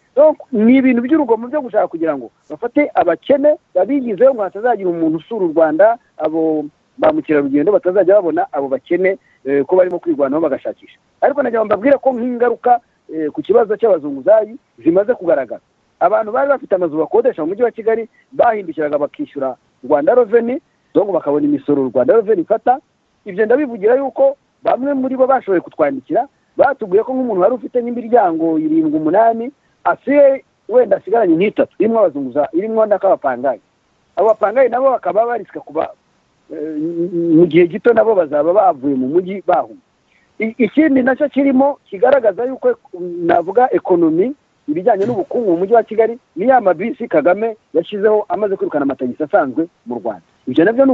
Ni ibintu by'urugomo byo gushaka kugira ngo bafate abakene babigizeho, ngo hatazagira umuntu usura u Rwanda, abo ba mukerarugendo batazajya babona abo bakene ko barimo kwirwanaho bagashakisha. Ariko nagira mbabwire ko nk'ingaruka ku kibazo cy'abazunguzayi zimaze kugaragara. Abantu bari bafite amazu bakodesha mu mujyi wa Kigali bahindukiraga bakishyura Rwanda Revenue, donc bakabona imisoro Rwanda Revenue ifata. Ibyo ndabivugira yuko bamwe muri bo bashoboye kutwandikira, batubwiye ko nk'umuntu wari ufite n'imiryango 7-8 asiye wenda asigaranye n'itatu irimo abazunguza, irimo n'akabapangayi. Abo bapangayi nabo bakaba barisika kuba mu gihe gito nabo bazaba bavuye mu mujyi bahuma. Ikindi nacyo kirimo kigaragaza yuko navuga ekonomi, ibijyanye n'ubukungu mu mujyi wa Kigali, ni ya mabisi Kagame yashyizeho amaze kwirukana amatagisi asanzwe mu Rwanda. Ibyo nabyo ni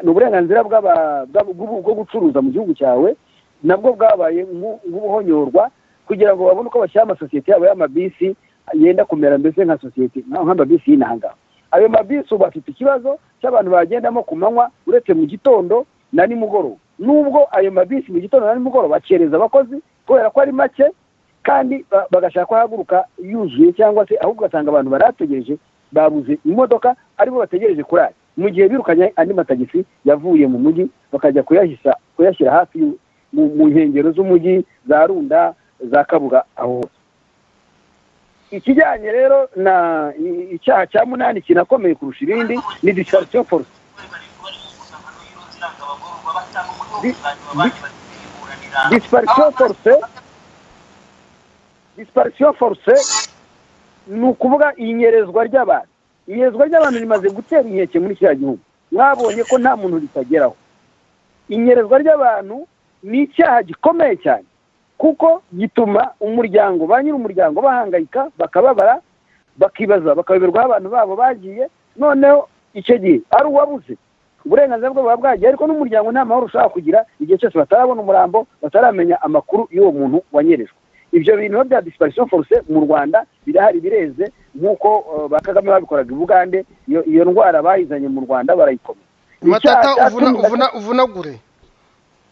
uburenganzira bwo gucuruza mu gihugu cyawe, nabwo bwabaye nk'ubuhonyorwa kugira ngo babone uko bashyira amasosiyete yabo y'amabisi yenda kumera mbese nka sosiyete nk'amabisi y'inanga. Ayo mabisi ubu afite ikibazo cy'abantu bagendamo ku manywa uretse mu gitondo na nimugoroba. Nubwo ayo mabisi mu gitondo na nimugoroba bakereza abakozi kubera ko ari make, kandi bagashaka kuhaguruka yuzuye, cyangwa se ahubwo ugasanga abantu barategereje babuze imodoka aribo bategereje kurara, mu gihe birukanye andi matagisi yavuye mu mujyi bakajya kuyashyira hafi mu nkengero z'umujyi, za Runda, za Kabuga, aho hose. Ikijyanye rero na icyaha cya 8 kinakomeye kurusha ibindi ni disparition forcée. Disparition forcée ni ukuvuga inyerezwa ry'abantu. Inyerezwa ry'abantu rimaze gutera inkeke muri kiriya gihugu. Mwabonye ko nta muntu ritageraho. Inyerezwa ry'abantu ni icyaha gikomeye cyane, kuko gituma umuryango, ba nyiri umuryango bahangayika, bakababara, bakibaza, bakayoberwa abantu babo bagiye. Noneho icyo gihe ari uwabuze uburenganzira bwo buba bwagiye, ariko n'umuryango nta mahoro ushaka kugira igihe cyose batarabona umurambo, bataramenya amakuru y'uwo muntu wanyerejwe. Ibyo bintu bya disparition forcée mu Rwanda birahari, bireze, nk'uko ba Kagame babikoraga i Bugande. Iyo ndwara bayizanye mu Rwanda barayikomeza. Matata uvunagure.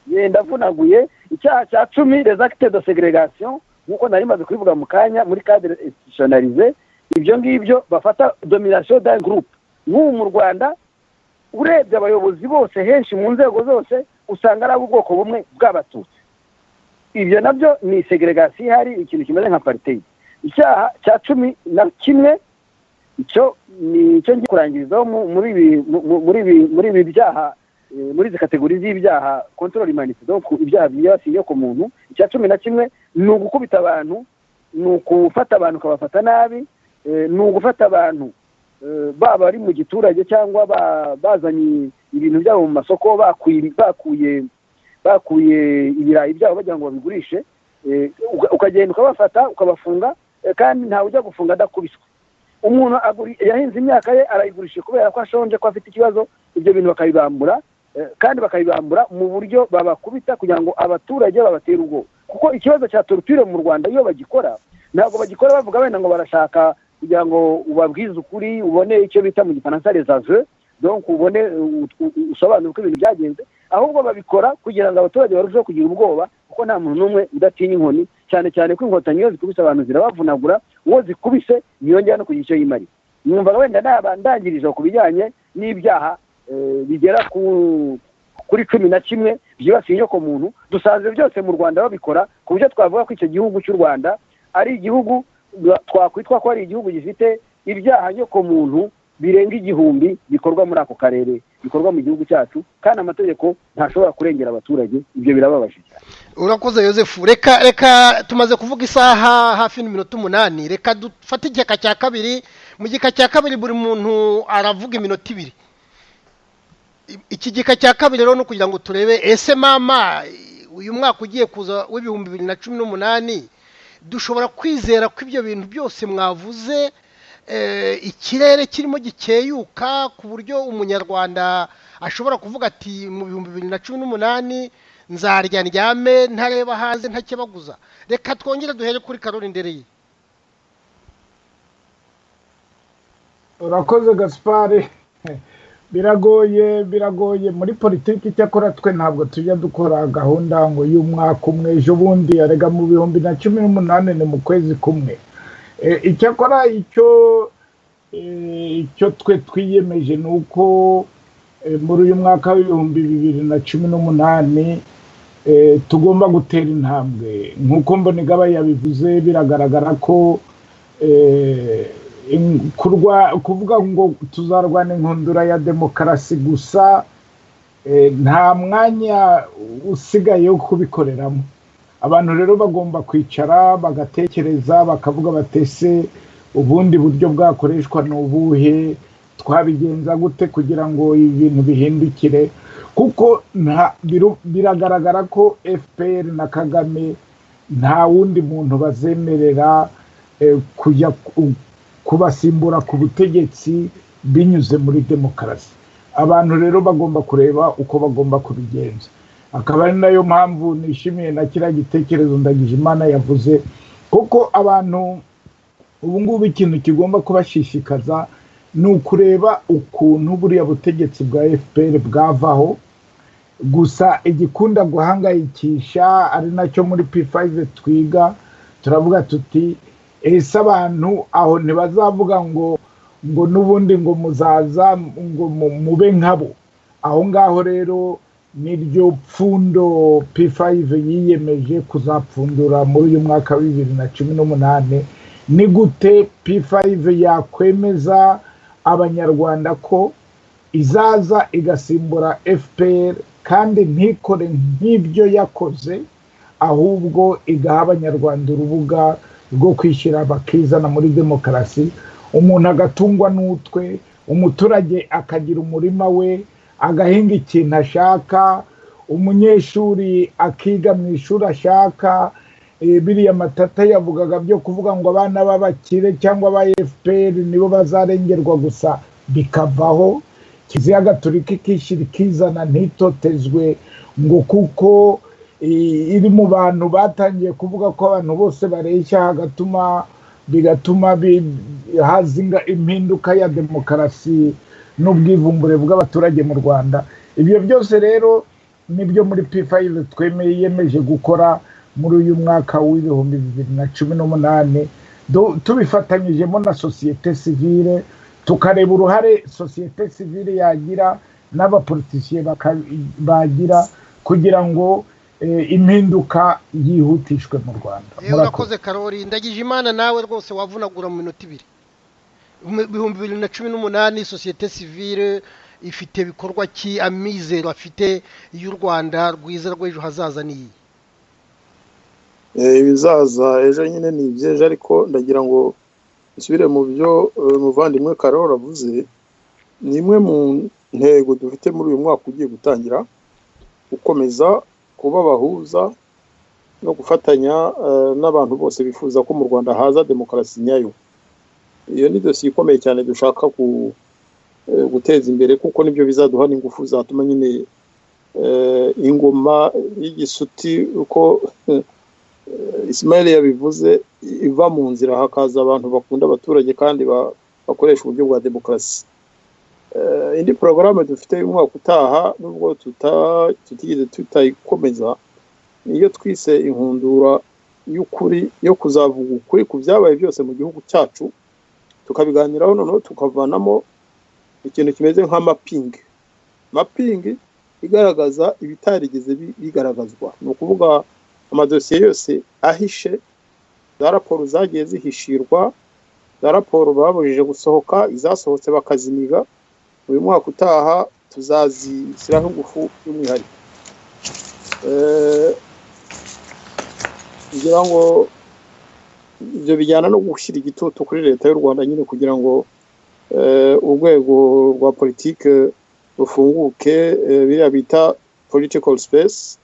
Ndavunaguye. Icyaha cya 10 les actes de ségrégation, nk'uko nari maze kubivuga mu kanya, muri cadre institutionnalisé. Ibyo ngibyo bafata domination d'un groupe. Nk'ubu mu Rwanda urebye abayobozi bose henshi mu nzego zose usanga ari ubwoko bumwe bw'abatutsi. Ibyo nabyo ni segregation ihari, ikintu kimeze nka apartheid. Icyaha cya 11 icyo ni cyo ngiye kurangirizaho muri ibi byaha, muri izi kategori z'ibyaha control humanité, donc ibyaha byibasiye ku muntu. Icya 11 ni ugukubita abantu, ni ukufata abantu ukabafata nabi, ni ugufata abantu baba ari mu giturage cyangwa bazanye ibintu byabo mu masoko, bakuye ibirayi byabo bagira ngo babigurishe, ukagenda ukabafata ukabafunga, kandi ntawe ujya gufunga adakubiswe. Umuntu yahinze imyaka ye arayigurisha kubera ko ashonje, ko afite ikibazo. Ibyo bintu bakabibambura, kandi bakabibambura mu buryo babakubita kugira ngo abaturage babatere ubwoba. Kuko ikibazo cya torture mu Rwanda iyo bagikora, ntabwo bagikora bavuga wenda ngo barashaka kugira ngo ubabwize ukuri, ubone icyo bita mu Gifaransa les aveux. donc ubone usobanura uko ibintu byagenze, ahubwo babikora kugira ngo abaturage barusheho kugira ubwoba, kuko nta muntu n'umwe udatinya inkoni, cyane cyane ko inkotanyi iyo zikubise abantu zirabavunagura, uwo zikubise ntiyongera no kugira icyo yimarira. Numva wenda ndangirije ku bijyanye n'ibyaha bigera kuri 11 byibasiye inyoko muntu, dusanze byose mu Rwanda babikora, ku buryo twavuga ko icyo gihugu cy'u Rwanda ari igihugu twakwitwa ko ari igihugu gifite ibyaha nyoko muntu birenga 1000 bikorwa muri ako karere, bikorwa mu gihugu cyacu, kandi amategeko ntashobora kurengera abaturage. Ibyo birababaje cyane. Urakoze Yozefu. Reka tumaze kuvuga isaha hafi n'iminota 8, reka dufate igika cya kabiri. Mu gika cya kabiri buri muntu aravuga iminota 2. Iki gika cya kabiri rero no kugira ngo turebe ese mama uyu mwaka ugiye kuza w'ibihumbi 2018 dushobora kwizera ko ibyo bintu byose mwavuze ikirere kirimo gikeyuka ku buryo umunyarwanda ashobora kuvuga ati mu bihumbi 2018 nzarya ndyame ntareba hanze ntakebaguza. Reka twongere duhere kuri Karoli Ndereye. Urakoze Gaspard. Biragoye muri politiki, cyakora twe ntabwo tujya dukora gahunda ngo y'umwaka umwe, ejo bundi arega mu 2018 ni mu kwezi kumwe. Icyakora icyo twe twiyemeje ni uko muri uyu mwaka w'ibihumbi 2018 tugomba gutera intambwe. Nk'uko Mbonigaba yabivuze, biragaragara ko kuvuga ngo tuzarwana inkundura ya demokarasi gusa nta mwanya usigaye wo kubikoreramo. Abantu rero bagomba kwicara bagatekereza, bakavuga batese ubundi buryo bwakoreshwa n'ubuhe, twabigenza gute kugira ngo ibintu bihindukire, kuko biragaragara ko FPR na Kagame nta wundi muntu bazemerera kujya kubasimbura ku butegetsi binyuze muri demokarasi. Abantu rero bagomba kureba uko bagomba kubigenza. Akaba ari nayo mpamvu nishimiye na kiriya gitekerezo Ndagijimana yavuze, kuko abantu ubu ngubu ikintu kigomba kubashishikaza ni ukureba ukuntu buriya butegetsi bwa FPR bwavaho. Gusa igikunda guhangayikisha ari nacyo muri P5 twiga, turavuga tuti ese abantu aho ntibazavuga ngo n'ubundi ngo muzaza ngo mube nkabo. Aho ngaho rero niryo pfundo P5 yiyemeje kuzapfundura muri uyu mwaka wa 2018. Ni gute P5 yakwemeza abanyarwanda ko izaza igasimbura FPR kandi ntikore nk'ibyo yakoze, ahubwo igaha abanyarwanda urubuga rwo kwishyira bakizana muri demokarasi, umuntu agatungwa n'utwe, umuturage akagira umurima we, agahinga ikintu ashaka, umunyeshuri akiga mu ishuri ashaka. Biriya matata yavugaga byo kuvuga ngo abana b'abakire cyangwa aba FPR nibo bazarengerwa gusa bikavaho. Kiliziya Gatolika ikishyira ikizana ntitotezwe ngo kuko iri mu bantu batangiye kuvuga ko abantu bose bareshya, bigatuma hazinga impinduka ya demokarasi n'ubwivumbure bw'abaturage mu Rwanda. Ibyo byose rero nibyo muri P5 yemeje gukora muri uyu mwaka w'ibihumbi 2018, tubifatanyijemo na sosiyete sivile, tukareba uruhare sosiyete sivile yagira n'abapolitisiye bagira kugira ngo impinduka yihutishwe mu Rwanda. Urakoze Karoli. Ndagijimana nawe rwose wavunagura mu minota 2. Mu 2018 sosiyete sivile ifite bikorwa ki, amizero afite y'u Rwanda rwiza rw'ejo hazaza ni ibizaza ejo nyine ni ibyeje, ariko ndagira ngo nsubire mu byo muvandimwe Karoli avuze. Ni imwe mu ntego dufite muri uyu mwaka ugiye gutangira, gukomeza kuba bahuza no gufatanya n'abantu bose bifuza ko mu Rwanda haza demokarasi nyayo. Iyo ni dosiye ikomeye cyane dushaka guteza imbere, kuko nibyo bizaduha n'ingufu zatuma nyine ingoma y'igisuti uko Ismail yabivuze iva mu nzira, hakaza abantu bakunda abaturage kandi bakoresha uburyo bwa demokarasi. indi porogaramu dufite umwaka utaha nubwo tutigeze tutayikomeza niyo twise inkundura y'ukuri yo kuzavuga ukuri ku byabaye byose mu gihugu cyacu tukabiganiraho noneho tukavanamo ikintu kimeze nka mapping igaragaza ibitarigeze bigaragazwa ni ukuvuga amadosiye yose ahishe za raporo zagiye zihishirwa za raporo babujije gusohoka izasohotse bakazimiga uyu mwaka utaha tuzazishyiraho ingufu y'umwihariko kugira ngo ibyo bijyana no gushyira igitutu kuri leta y'u Rwanda nyine kugira ngo urwego rwa politike rufunguke biriya bita political space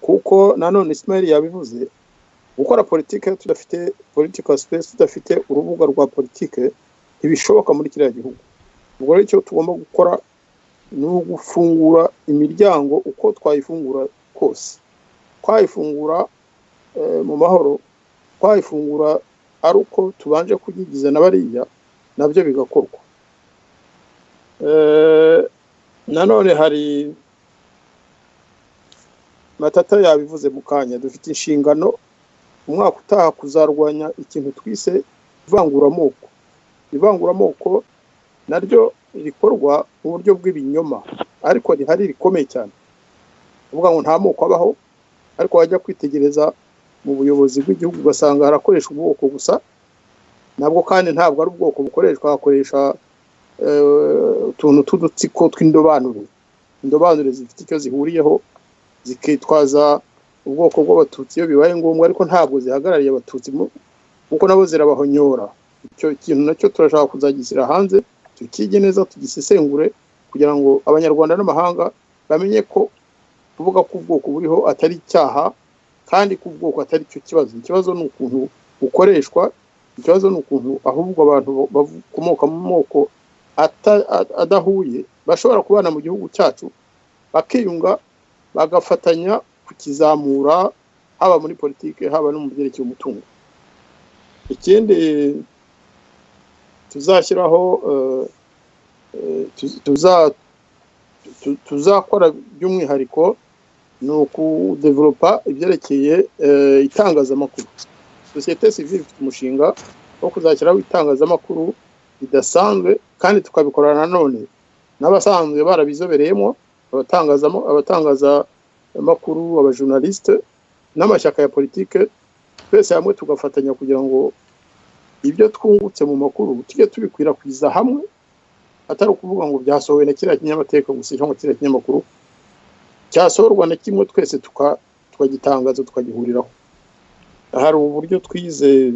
kuko nanone Ismail yabivuze gukora politike tudafite political space tudafite urubuga rwa politike ntibishoboka muri kiriya gihugu ubwo rero icyo tugomba gukora ni ugufungura imiryango uko twayifungura kose twayifungura mu mahoro twayifungura ari uko tubanje kugigiza n'abariya nabyo bigakorwa nanone hari Matata yabivuze mu kanya dufite inshingano umwaka utaha kuzarwanya ikintu twise ivanguramoko naryo rikorwa mu buryo bw'ibinyoma ariko rihari rikomeye cyane uvuga ngo nta moko abaho ariko wajya kwitegereza mu buyobozi bw'igihugu ugasanga harakoresha ubwoko gusa nabwo kandi ntabwo ari ubwoko bukoreshwa hakoresha utuntu tw'udutsiko tw'indobanure zifite icyo zihuriyeho zikitwaza ubwoko bw'abatutsi iyo bibaye ngombwa ariko ntabwo zihagarariye abatutsi kuko nabo zirabahonyora icyo kintu nacyo turashaka kuzagishyira hanze tukige neza tugisesengure kugira ngo abanyarwanda n'amahanga bamenye ko kuvuga ko ubwoko buriho atari icyaha kandi ko ubwoko atari cyo kibazo ikibazo ni ukuntu bukoreshwa ikibazo ni ukuntu ahubwo abantu bakomoka mu moko adahuye bashobora kubana mu gihugu cyacu bakiyunga bagafatanya kukizamura haba muri politike haba no mu byerekeye umutungo ikindi tuzashyiraho tuzakora by'umwihariko ni ukudevelopa ibyerekeye itangazamakuru sosiyete sivile ifite umushinga wo kuzashyiraho itangazamakuru bidasanzwe kandi tukabikorana nanone n'abasanzwe barabizobereyemo abatangazamakuru abajournaliste n'amashyaka ya politike twese hamwe tugafatanya kugira ngo ibyo twungutse mu makuru tujye tubikwirakwiza hamwe atari ukuvuga ngo byasohowe na kiriya kinyamateka gusa cyangwa kiriya kinyamakuru cyasohorwa na kimwe twese tukagitangaza tukagihuriraho hari uburyo twize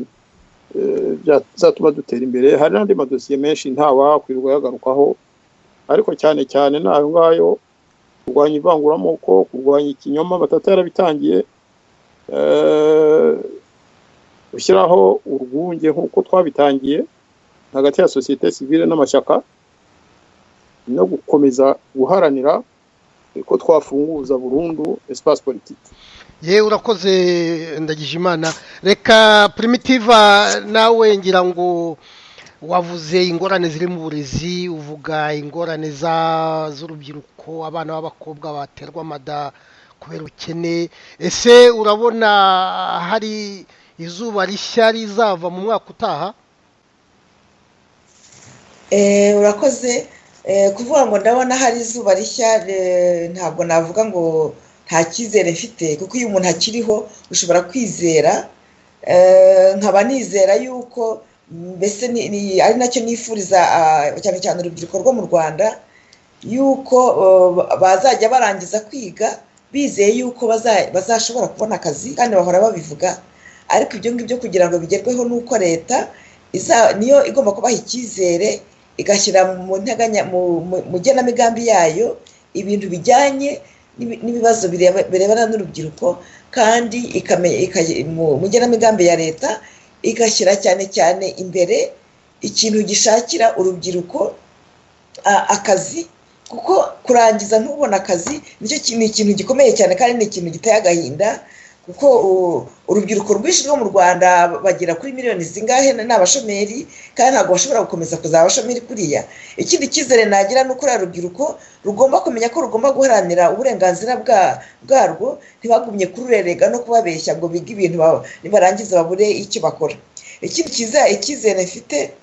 byatuma dutera imbere hari n'andi madosiye menshi ntawakwirwa yagarukaho ariko cyane cyane nayo ngayo kurwanya ivanguramoko kurwanya ikinyoma Matata yarabitangiye gushyiraho urwunge nk'uko twabitangiye hagati ya sosiyete sivile n'amashyaka no gukomeza guharanira ko twafunguza burundu espace politique urakoze Ndagijimana reka Primitiva nawe ngira ngo wavuze ingorane ziri mu burezi uvuga ingorane z'urubyiruko abana b'abakobwa baterwa amada kubera ubukene ese urabona hari izuba rishya rizava mu mwaka utaha urakoze kuvuga ngo ndabona hari izuba rishya ntabwo navuga ngo nta cyizere mfite kuko iyo umuntu akiriho ushobora kwizera nkaba nizera yuko mbese ari nacyo nifuriza cyane cyane urubyiruko rwo mu Rwanda yuko bazajya barangiza kwiga bizeye yuko bazashobora kubona akazi kandi bahora babivuga ariko ibyo ngibyo kugira ngo bigerweho nuko leta niyo igomba kubaha icyizere igashyira mu genamigambi yayo ibintu bijyanye n'ibibazo birebana n'urubyiruko kandi mu genamigambi ya leta igashyira cyane cyane imbere ikintu gishakira urubyiruko akazi kuko kurangiza ntubona akazi nicyo ni ikintu gikomeye cyane kandi ni ikintu giteye agahinda kuko urubyiruko rwinshi rwo mu Rwanda bagera kuri miliyoni zingahe n'abashomeri kandi ntabwo bashobora gukomeza kuzaba abashomeri kuriya. Ikindi cyizere nagira ni uko urubyiruko rugomba kumenya ko rugomba guharanira uburenganzira bwarwo, ntibagumye kururerega no kubabeshya ngo bige ibintu nibarangiza babure icyo bakora. Ikindi icyizere mfite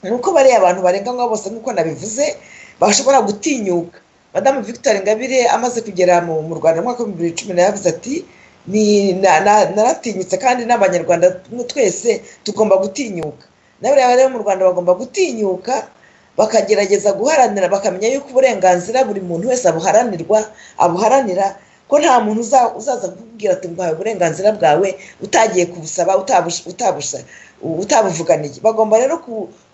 ni uko bariya abantu barenganywa bose nk'uko nabivuze bashobora gutinyuka. Madamu Victoire Ingabire amaze kugera mu Rwanda mu mwaka wa 2010 yavuze ati naratinyutse kandi n'abanyarwanda twese tugomba gutinyuka. N'abariya rero mu Rwanda bagomba gutinyuka bakagerageza guharanira, bakamenya yuko uburenganzira buri muntu wese abuharanira, ko nta muntu uzaza kukubwira ati ngo uburenganzira bwawe utagiye kubusaba utabuvuganiye. Bagomba rero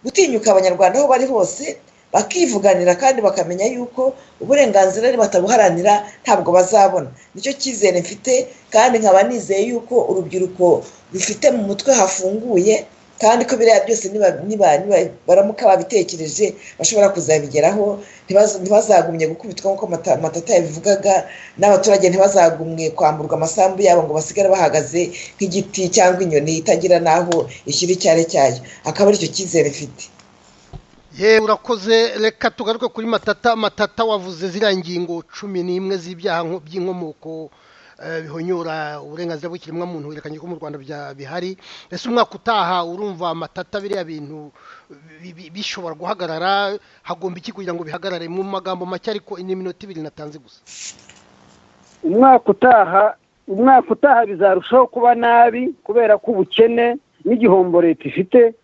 gutinyuka abanyarwanda aho bari hose bakivuganira kandi bakamenya yuko uburenganzira batabuharanira ntabwo bazabona. Nicyo cyizere mfite kandi nkaba nizeye yuko urubyiruko rufite mu mutwe hafunguye kandi ko biriya byose niba baramuka babitekereje bashobora kuzabigeraho. Ntibazagumye gukubitwa nk'uko Matata yabivugaga, n'abaturage ntibazagumwe kwamburwa amasambu yabo ngo basigare bahagaze nk'igiti cyangwa inyoni itagira n'aho ishyira icyare cyayo. Akaba aricyo cyizere mfite. Urakoze. Reka tugaruke kuri Matata wavuze ziriya ngingo 11 z'ibyaha by'inkomoko bihonyora uburenganzira bw'ikiremwamuntu, werekanye ko mu Rwanda bihari. Ese umwaka utaha urumva Matata biriya bintu bishobora guhagarara? Hagomba iki kugira ngo bihagarare? Mu magambo make ariko iminota 2 natanze gusa. umwaka utaha bizarushaho kuba nabi kubera ko ubukene n'igihombo leta ifite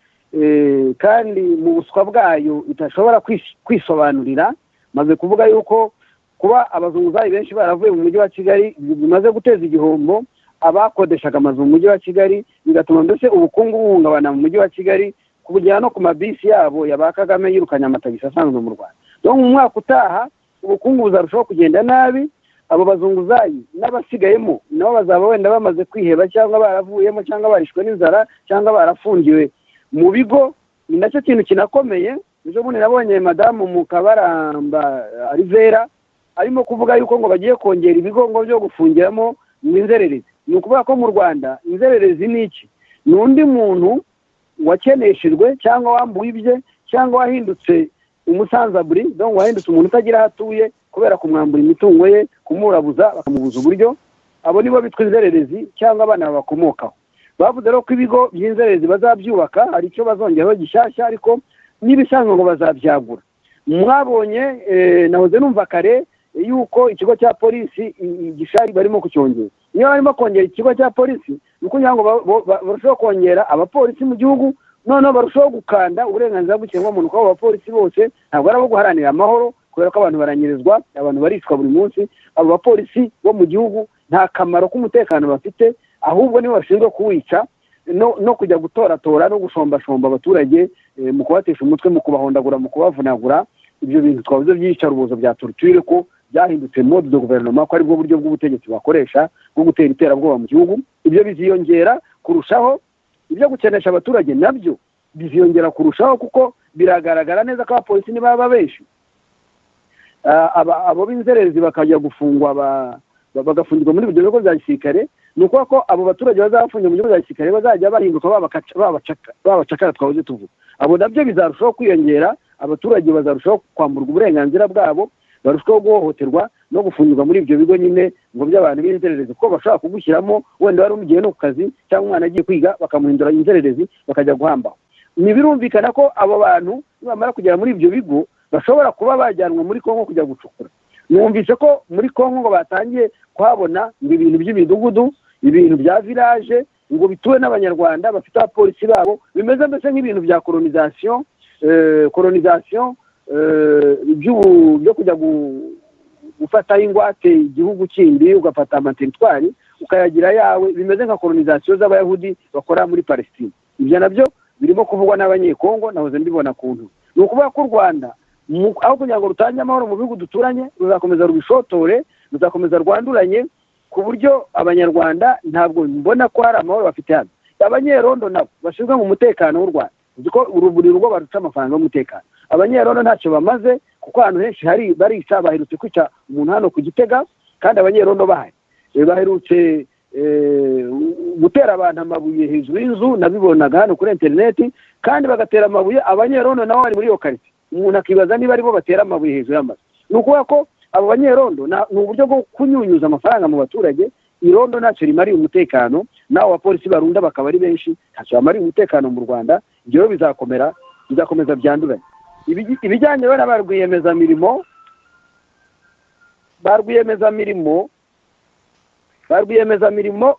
kandi mu buswa bwayo itashobora kwisobanurira. Maze kuvuga yuko kuba abazunguzayi benshi baravuye mu mujyi wa Kigali bimaze guteza igihombo abakodeshaga amazu mu mujyi wa Kigali, bigatuma mbese ubukungu buhungabana mu mujyi wa Kigali, kugera no ku mabisi yabo ya ba Kagame yirukanye amatagisi asanzwe mu Rwanda. Donc mu mwaka utaha ubukungu buzarushaho kugenda nabi. Abo bazunguzayi n'abasigayemo nabo bazaba wenda bamaze kwiheba cyangwa baravuyemo cyangwa barishwe n'inzara cyangwa barafungiwe mu bigo. Ni nacyo kintu kinakomeye. Ejo bundi nabonye Madamu Mukabaramba Alivera arimo kuvuga yuko ngo bagiye kongera ibigo ngo byo gufungiramo inzererezi. Ni ukuvuga ko mu Rwanda inzererezi ni iki? Ni undi muntu wakeneshejwe cyangwa wambuwe ibye cyangwa wahindutse umusanzaburi, donc wahindutse umuntu utagira aho atuye kubera kumwambura imitungo ye, kumurabuza bakamubuza uburyo. Abo nibo bitwa inzererezi cyangwa abana babakomokaho. Bavuze rero ko ibigo by'inzererezi bazabyubaka, hari icyo bazongeraho gishyashya, ariko n'ibisanzwe ngo bazabyagura. Mwabonye nahoze numva kare yuko ikigo cya polisi gishari barimo kucyongera. Niyo barimo kongera ikigo cya polisi ni ukugira ngo barusheho kongera abapolisi mu gihugu, noneho barushaho gukanda uburenganzira bw'ikiremwamuntu ko abapolisi bose ntabwo ari abo guharanira amahoro, kubera ko abantu baranyirizwa, abantu baricwa buri munsi. Abo bapolisi bo mu gihugu nta kamaro k'umutekano bafite, ahubwo nibo bashinzwe kuwica no kujya gutoratora no gushombashomba abaturage, mu kubatesha umutwe, mu kubahondagura, mu kubavunagura. Ibyo bintu twavuze by'iyicarubozo bya torture ko byahindutse mode de gouvernement, ko ari bwo buryo bw'ubutegetsi bakoresha bwo gutera iterabwoba mu gihugu. Ibyo biziyongera kurushaho, ibyo gukenesha abaturage nabyo biziyongera kurushaho, kuko biragaragara neza ko abapolisi nibaba benshi, abo b'inzererezi bakajya gufungwa, bagafungirwa muri ibyo bigo bya gisirikare. Ni ukuvuga ko abo baturage bazafungiye mu bigo bya gisirikare bazajya bahinduka babacakara twahoze tuvuga. Abo nabyo bizarushaho kwiyongera, abaturage bazarushaho kwamburwa uburenganzira bwabo, barushaho guhohoterwa no gufungirwa muri ibyo bigo nyine ngo by'abantu b'inzererezi, ko bashobora kugushyiramo wenda wari umugiye no ku kazi cyangwa umwana agiye kwiga bakamuhindura inzererezi bakajya guhambaho. Ntibirumvikana ko abo bantu nibamara kugera muri ibyo bigo bashobora kuba bajyanwa muri Kongo kujya gucukura. Mwumvise ko muri Kongo ngo batangiye kuhabona ngo ibintu by'imidugudu, ibintu bya village ngo bituwe n'abanyarwanda bafite abapolisi babo, bimeze mbese nk'ibintu bya colonisation byo kujya gufata ingwate igihugu kindi, ugafata amateritwari ukayagira yawe, bimeze nka colonisation z'abayahudi bakora muri Palestine. Ibyo nabyo birimo kuvugwa n'abanyekongo, nahoze mbibona kuntu. Ni ukuvuga ko u Rwanda aho kugira ngo rutange amahoro mu bihugu duturanye, ruzakomeza rubishotore, ruzakomeza rwanduranye, ku buryo abanyarwanda ntabwo mbona ko hari amahoro bafite hano. Abanyerondo nabo bashinzwe mu mutekano w'u Rwanda, ko buri rugo baruca amafaranga y'umutekano. Abanyerondo ntacyo bamaze, kuko ahantu henshi barica, baherutse kwica umuntu hano ku Gitega kandi abanyerondo bahari. Baherutse gutera abantu amabuye hejuru y'inzu nabibonaga hano kuri interineti, kandi bagatera amabuye abanyerondo nabo bari muri iyo karitsiye. Umuntu akibaza niba aribo batera amabuye hejuru y'amazu. Ni ukuvuga ko abo banyerondo ni uburyo bwo kunyunyuza amafaranga mu baturage. Irondo ntacyo rimariye umutekano, naho abapolisi barunda bakaba ari benshi, ntacyo bamariye umutekano mu Rwanda. Ibyo bizakomeza byanduranye. Ibijyanye na ba rwiyemezamirimo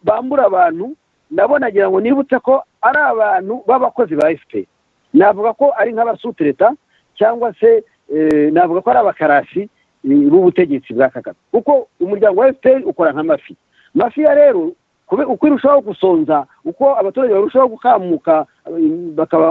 bambura abantu, nabo nagira ngo nibutse ko ari abantu b'abakozi ba FPR. Navuga ko ari nk'abasutereta cyangwa se navuga ko ari abakarasi b'ubutegetsi bwa Kagame, kuko umuryango wa FPR ukora nk'amafi. Mafiya rero uko irushaho gusonza, uko abaturage barushaho gukamuka,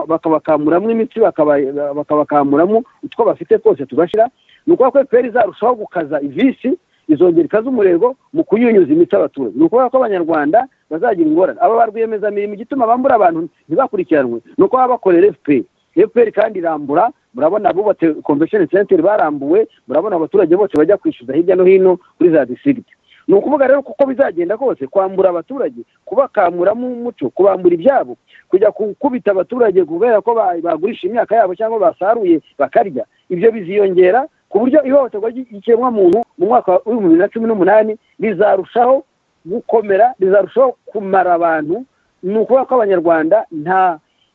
bakabakamuramo imitsi, bakabakamuramo utwo bafite twose tugashira, nuko ko FPR izarushaho gukaza ivisi, izongera ikaza umurego mu kunyunyuza imitsi abaturage. Nuko ko abanyarwanda bazagira ingorane. Aba barwiyemezamirimo igituma bambura abantu ntibakurikiranwe, nuko baba bakorera FPR kandi irambura. Murabona abubatse convention center barambuwe, murabona abaturage bose bajya kwishyuza hirya no hino kuri za district. Ni ukuvuga rero kuko bizagenda kose, kwambura abaturage, kubakamuramo umuco, kubambura ibyabo, kujya gukubita abaturage kubera ko bagurisha imyaka yabo cyangwa basaruye bakarya, ibyo biziyongera ku buryo ihohoterwa ry'ikiremwa muntu mu mwaka wa 2018 rizarushaho gukomera, rizarushaho kumara abantu. Ni ukuvuga ko abanyarwanda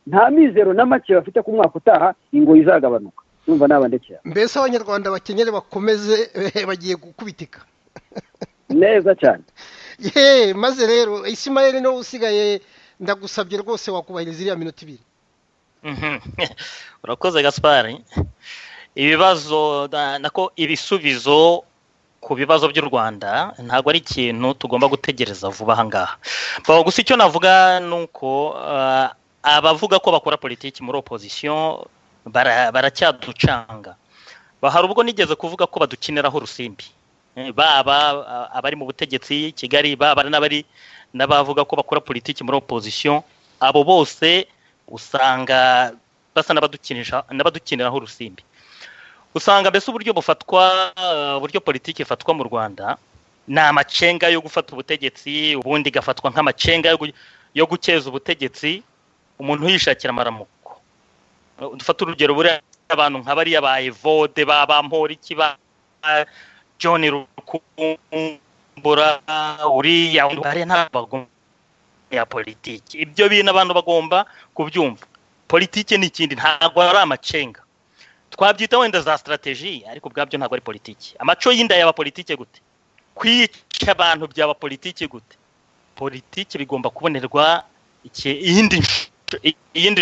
nta mizero n'amake bafite ku mwaka utaha ingo izagabanuka. Numva nabandekera. Mbese abanyarwanda bakenyere bakomeze bagiye gukubitika. Neza cyane. Maze rero Ismael no usigaye ndagusabye rwose wakubahiriza iriya minota 2. Urakoze Gaspard. Ibibazo nako ibisubizo ku bibazo by'u Rwanda ntago ari ikintu tugomba gutegereza vuba hangaha. Gusa icyo navuga nuko abavuga ko bakora politiki muri opposition baracyaducanga. Hari ubwo nigeze kuvuga ko badukiniraho urusimbi. Baba abari mu butegetsi Kigali, baba n'abavuga ko bakora politiki muri opposition, abo bose usanga basa n'abadukiniraho urusimbi. Usanga mbese uburyo politiki ifatwa mu Rwanda ni amacenga yo gufata ubutegetsi, ubundi gafatwa nk'amacenga yo gukeza ubutegetsi, umuntu yishakira amaramuko. Dufata urugero buri abantu nk'abariya ba Evode, Bamporiki, John Rukumbura, uriya bari ntabwo ya politiki. Ibyo bintu abantu bagomba kubyumva. Politiki ni ikindi, ntabwo ari amacenga. Twabyita wenda za strategy, ariko bwabyo ntabwo ari politiki. Amaco y'inda y'aba politiki gute? Kwica abantu byaba politiki gute? Politiki bigomba kubonerwa iyindi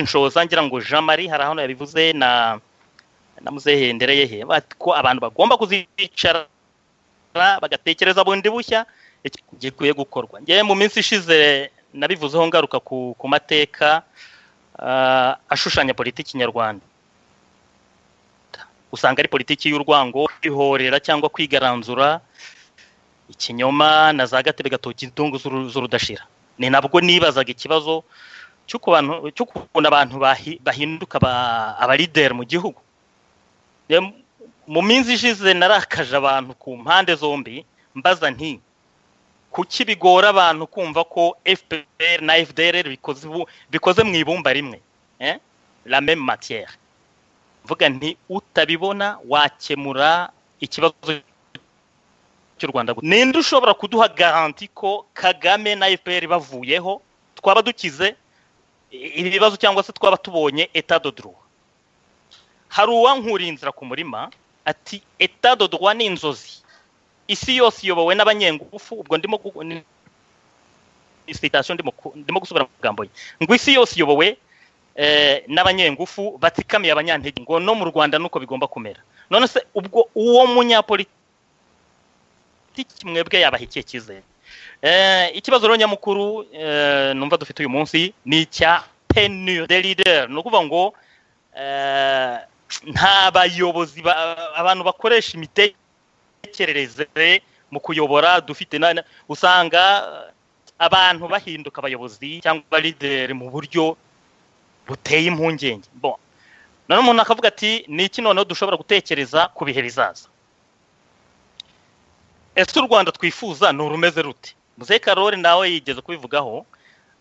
nshoza. Ngira ngo Jean Marie hari aho yabivuze na muzehe ndereye ko abantu bagomba kuzicara bagatekereza bundi bushya gikwiye gukorwa. Ngiye mu minsi ishize nabivuzeho ngaruka ku mateka ashushanya politiki nyarwanda. Usanga ari politiki y'urwango, ihorera cyangwa kwigaranzura, ikinyoma na za gatebe gatoki indungu z'urudashira. Ni nabwo nibazaga ikibazo cy'ukuntu abantu bahinduka aba leader mu gihugu. Mu minsi ishize narakaje abantu ku mpande zombi, mbaza nti kuki bigora abantu kumva ko FPR na FDLR bikoze mu ibumba rimwe, la même matière. Vuga nti utabibona wakemura ikibazo cy'u Rwanda. Ninde ushobora kuduha garanti ko Kagame na FPR bavuyeho twaba dukize ibi bibazo cyangwa se twaba tubonye état de droit? Hari uwankuriye inzira ku murima ati état de droit ni inzozi, isi yose iyobowe n'abanyengufu. Ubwo ndimo citation ndimo gusubira mu magambo ye ngo isi yose iyobowe n'abanyengufu batikamiye abanyantege, ngo no mu Rwanda nuko bigomba kumera. None se ubwo uwo munyapolitiki mwebwe yabahikiye kize? Ikibazo rero nyamukuru numva dufite uyu munsi ni cya tenure de leader. No kuvuga ngo nta bayobozi abantu bakoresha imitekerereze mu kuyobora dufite. Usanga abantu bahinduka abayobozi cyangwa leader mu buryo buteye impungenge. None umuntu akavuga ati ni iki noneho dushobora gutekereza ku bihe bizaza? Ese u Rwanda twifuza ni urumeze rute? Muzehe Karori nawe yigeze kubivugaho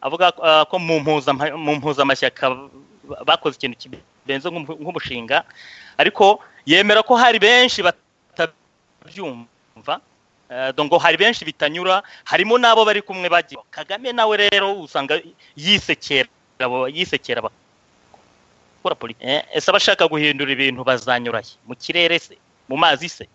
avuga ko mu mpuzamashyaka bakoze ikintu kibenze nk'umushinga ariko yemera ko hari benshi batabyumva dongo hari benshi bitanyura harimo nabo bari kumwe bagiye Kagame nawe rero usanga yisekera bakora politiki ese abashaka guhindura ibintu bazanyuraye mu kirere se mu mazi se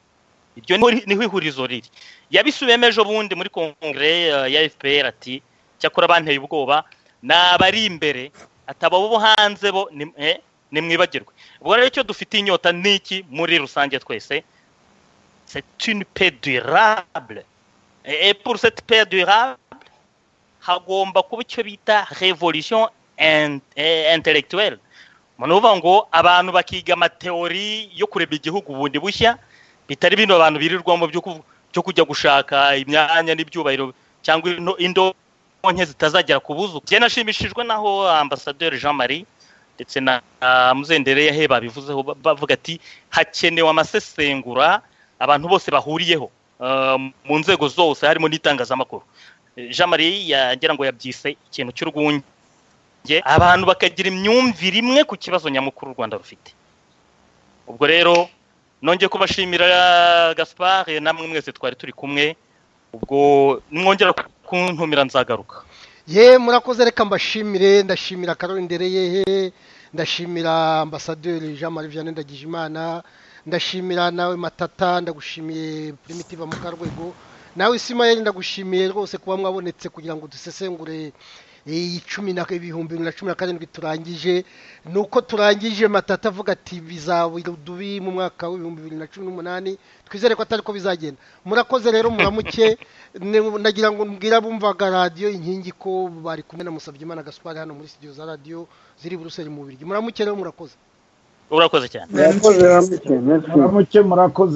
ibyo niho ihurizo riri yabisubiyemo ejo bundi muri kongere ya FPR ati cyakora banteye ubwoba nabari imbere atababo hanze bo nimwibagirwe ubwo rero cyo dufite inyota niki muri rusange twese c'est une paix durable et pour cette paix durable hagomba kuba icyo bita révolution intellectuelle munuvuga ngo abantu bakiga amateori yo kureba igihugu bundi bushya bitari bino abantu birirwamo byo kujya gushaka imyanya n'ibyubahiro cyangwa indonke zitazagera kubuzu je nashimishijwe naho ambassadeur Jean Marie ndetse na Muzendere yaheba bivuzeho bavuga ati hakenewe amasesengura abantu bose bahuriyeho mu nzego zose harimo n'itangazamakuru Jean Marie yagira ngo yabyise ikintu cy'urwunge abantu bakagira imyumvire imwe ku kibazo nyamukuru u Rwanda rufite ubwo rero nongeye kubashimira Gaspard namwe mwese twari turi kumwe ubwo nimwongera kuntumira nzagaruka murakoze reka mbashimire ndashimira Karoli Ndereye ndashimira ambassadeur Jean Marie Vianney Ndagijimana ndashimira nawe Matata ndagushimiye Primitive Mukarwego nawe Ismael ndagushimiye rwose kuba mwabonetse kugira ngo dusesengure 2017 turangije nuko turangije Matata avuga ati bizawirudubi mu mwaka wa 2018 twizere ko atari ko bizagenda murakoze rero muramuke nagira ngo mbwira bumvaga radio inkingi ko bari kumwe na Musabyimana Gaspard hano muri studio za radio ziri Buruseli mu Birigi muramuke rero murakoze urakoze cyane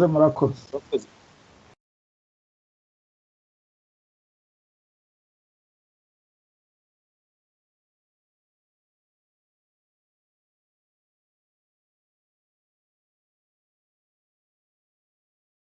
murakoze